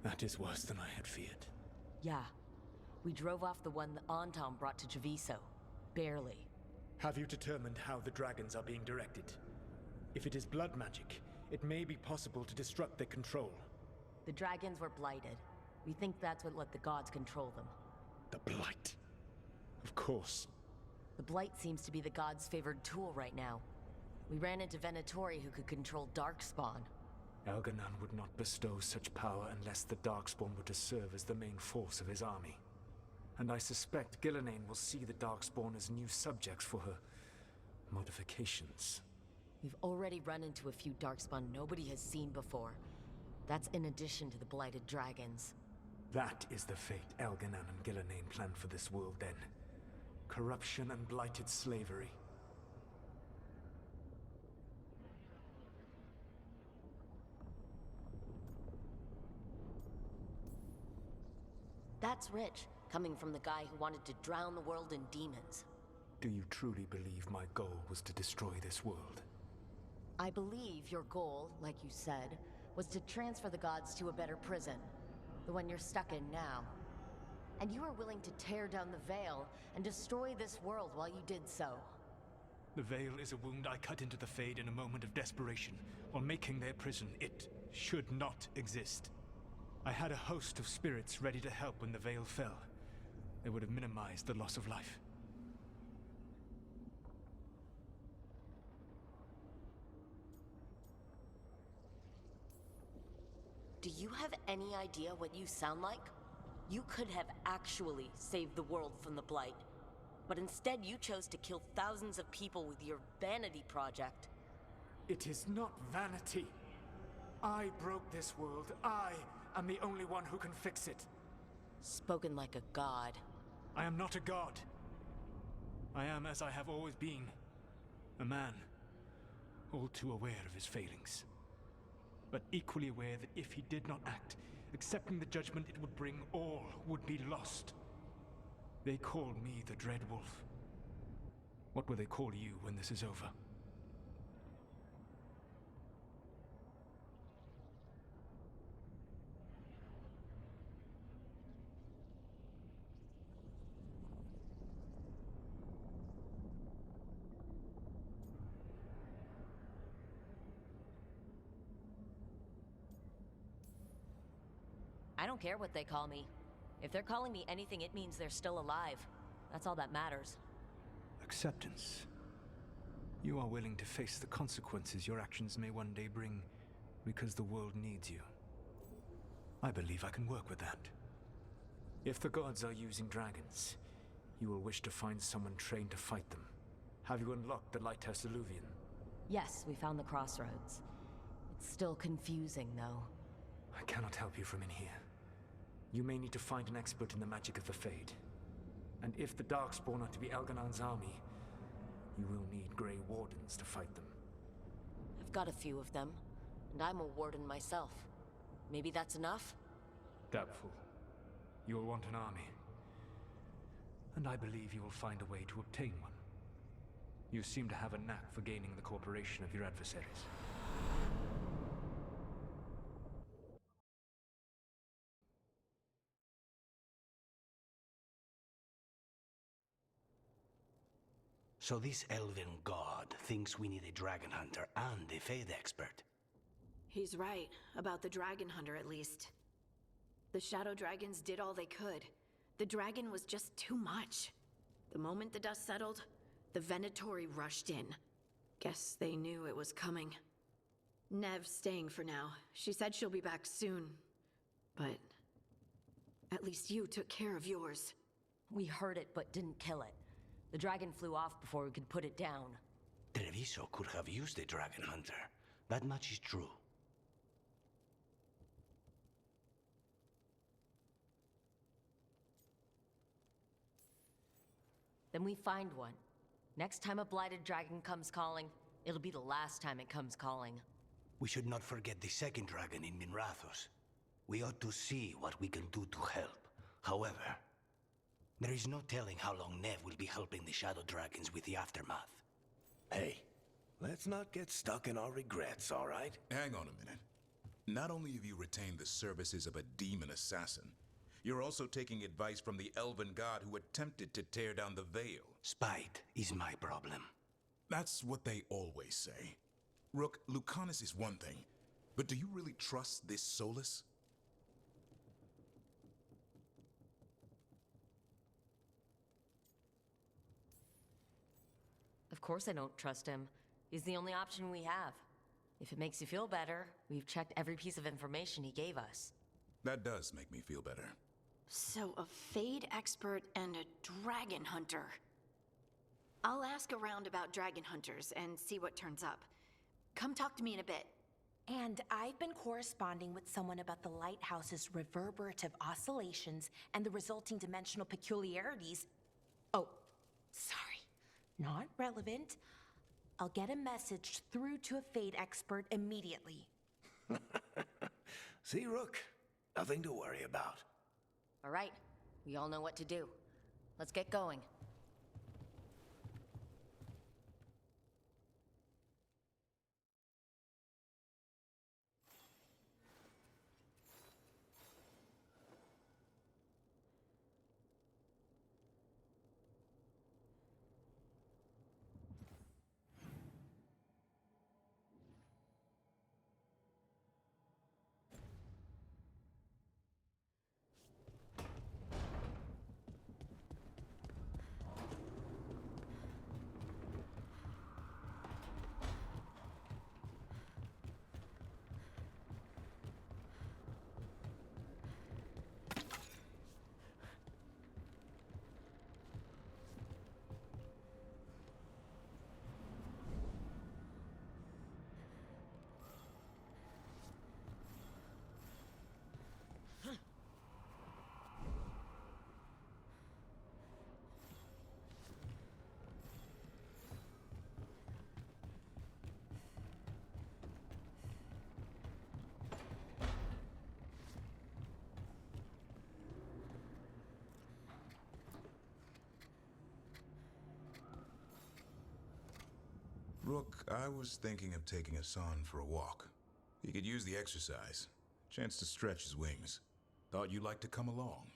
That is worse than I had feared. Yeah. We drove off the one the Antam brought to Treviso. Barely. Have you determined how the dragons are being directed? If it is blood magic, it may be possible to disrupt their control. The dragons were blighted. We think that's what let the gods control them. The Blight. Of course. The Blight seems to be the gods' favored tool right now. We ran into Venatori who could control Darkspawn. Elgernon would not bestow such power unless the Darkspawn were to serve as the main force of his army. And I suspect Gillenane will see the Darkspawn as new subjects for her modifications. We've already run into a few Darkspawn nobody has seen before. That's in addition to the blighted dragons. That is the fate Elgernon and Gillenane planned for this world then. Corruption and blighted slavery. That's rich, coming from the guy who wanted to drown the world in demons. Do you truly believe my goal was to destroy this world? I believe your goal, like you said, was to transfer the gods to a better prison. The one you're stuck in now. And you were willing to tear down the Veil and destroy this world while you did so. The Veil is a wound I cut into the Fade in a moment of desperation, while making their prison. It should not exist. I had a host of spirits ready to help when the Veil fell. They would have minimized the loss of life. do you have any idea what you sound like? You could have actually saved the world from the Blight. But instead you chose to kill thousands of people with your vanity project. It is not vanity. I broke this world. I am the only one who can fix it. Spoken like a god. I am not a god. I am as I have always been. A man. All too aware of his failings. But equally aware that if he did not act, accepting the judgment it would bring, all would be lost. They call me the Dread Wolf. What will they call you when this is over? I don't care what they call me. If they're calling me anything, it means they're still alive. That's all that matters. Acceptance. You are willing to face the consequences your actions may one day bring because the world needs you. I believe I can work with that. If the gods are using dragons, you will wish to find someone trained to fight them. Have you unlocked the Lighthouse Illuvian? Yes, we found the crossroads. It's still confusing, though. I cannot help you from in here. You may need to find an expert in the magic of the Fade. And if the Darkspawn are to be Elganon's army, you will need Grey Wardens to fight them. I've got a few of them, and I'm a warden myself. Maybe that's enough? Doubtful. You will want an army. And I believe you will find a way to obtain one. You seem to have a knack for gaining the cooperation of your adversaries. So this elven god thinks we need a dragon hunter and a Fade expert. He's right, about the dragon hunter at least. The shadow dragons did all they could. The dragon was just too much. The moment the dust settled, the Venatori rushed in. Guess they knew it was coming. Nev's staying for now. She said she'll be back soon. But at least you took care of yours. We heard it, but didn't kill it. The dragon flew off before we could put it down. Treviso could have used a dragon hunter. That much is true. Then we find one. Next time a blighted dragon comes calling, it'll be the last time it comes calling. We should not forget the second dragon in Minrathos. We ought to see what we can do to help. However, there is no telling how long Nev will be helping the Shadow Dragons with the aftermath. Hey, let's not get stuck in our regrets, all right? Hang on a minute. Not only have you retained the services of a demon assassin, you're also taking advice from the elven god who attempted to tear down the veil. Spite is my problem. That's what they always say. Rook, Lucanus is one thing, but do you really trust this Solus? Of course I don't trust him. He's the only option we have. If it makes you feel better, we've checked every piece of information he gave us. That does make me feel better. So a Fade expert and a dragon hunter. I'll ask around about dragon hunters and see what turns up. Come talk to me in a bit. And I've been corresponding with someone about the lighthouse's reverberative oscillations and the resulting dimensional peculiarities. Oh, sorry. Not relevant. I'll get a message through to a Fade expert immediately. See, Rook? Nothing to worry about. All right, we all know what to do. Let's get going. Rook, I was thinking of taking Hassan for a walk. He could use the exercise. Chance to stretch his wings. Thought you'd like to come along.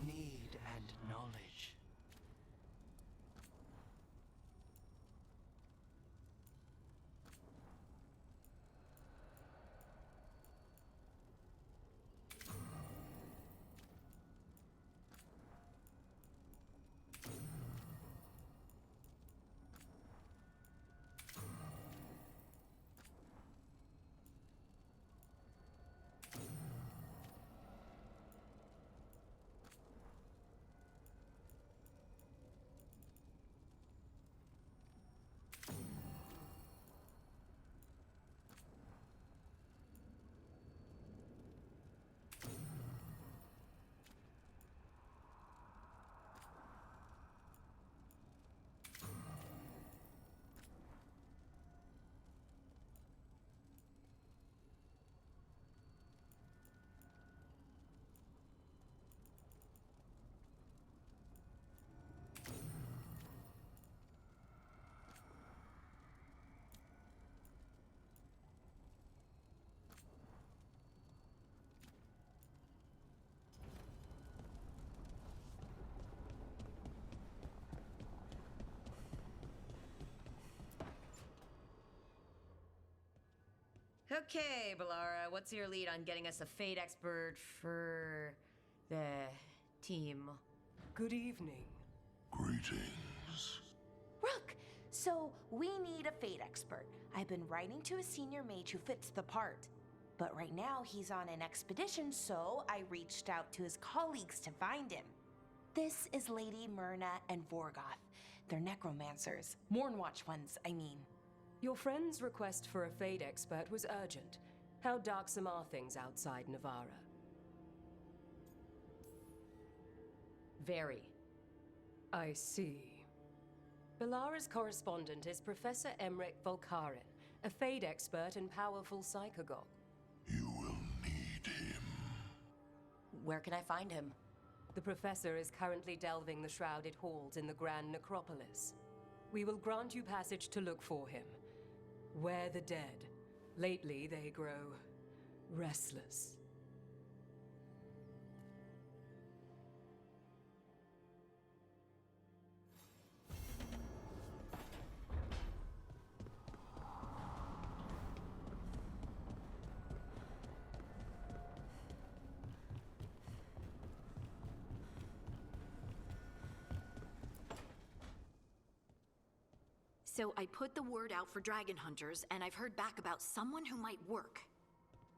Need and knowledge. Okay, Balara, what's your lead on getting us a fate expert for the team? Good evening. Greetings. Rook, so we need a fate expert. I've been writing to a senior mage who fits the part. But right now he's on an expedition, so I reached out to his colleagues to find him. This is Lady Myrna and Vorgoth. They're necromancers. Mournwatch ones, I mean. Your friend's request for a fate expert was urgent. How darksome are things outside Navarra? Very. I see. Balara's correspondent is Professor Emmerich Volkaren, a fate expert and powerful psychagogue. You will need him. Where can I find him? The professor is currently delving the shrouded halls in the Grand Necropolis. We will grant you passage to look for him. Where the dead. Lately they grow restless. So I put the word out for dragon hunters, and I've heard back about someone who might work.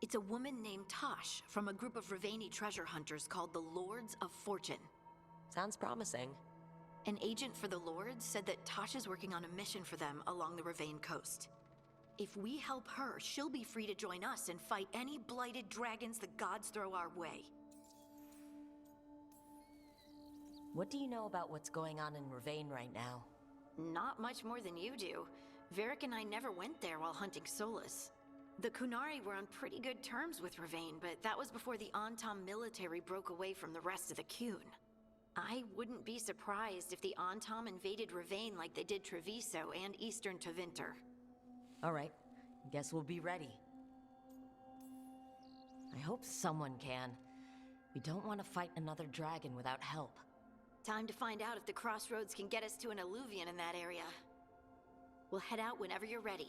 It's a woman named Tosh from a group of Ravani treasure hunters called the Lords of Fortune. Sounds promising. An agent for the Lords said that Tosh is working on a mission for them along the Ravane coast. If we help her, she'll be free to join us and fight any blighted dragons the gods throw our way. What do you know about what's going on in Ravane right now? Not much more than you do. Varric and I never went there while hunting Solus. The Kunari were on pretty good terms with Ravane, but that was before the Antam military broke away from the rest of the Qun. I wouldn't be surprised if the Antam invaded Ravane like they did Treviso and Eastern Tevinter. All right, guess we'll be ready. I hope someone can. We don't want to fight another dragon without help. Time to find out if the crossroads can get us to an alluvion in that area. We'll head out whenever you're ready.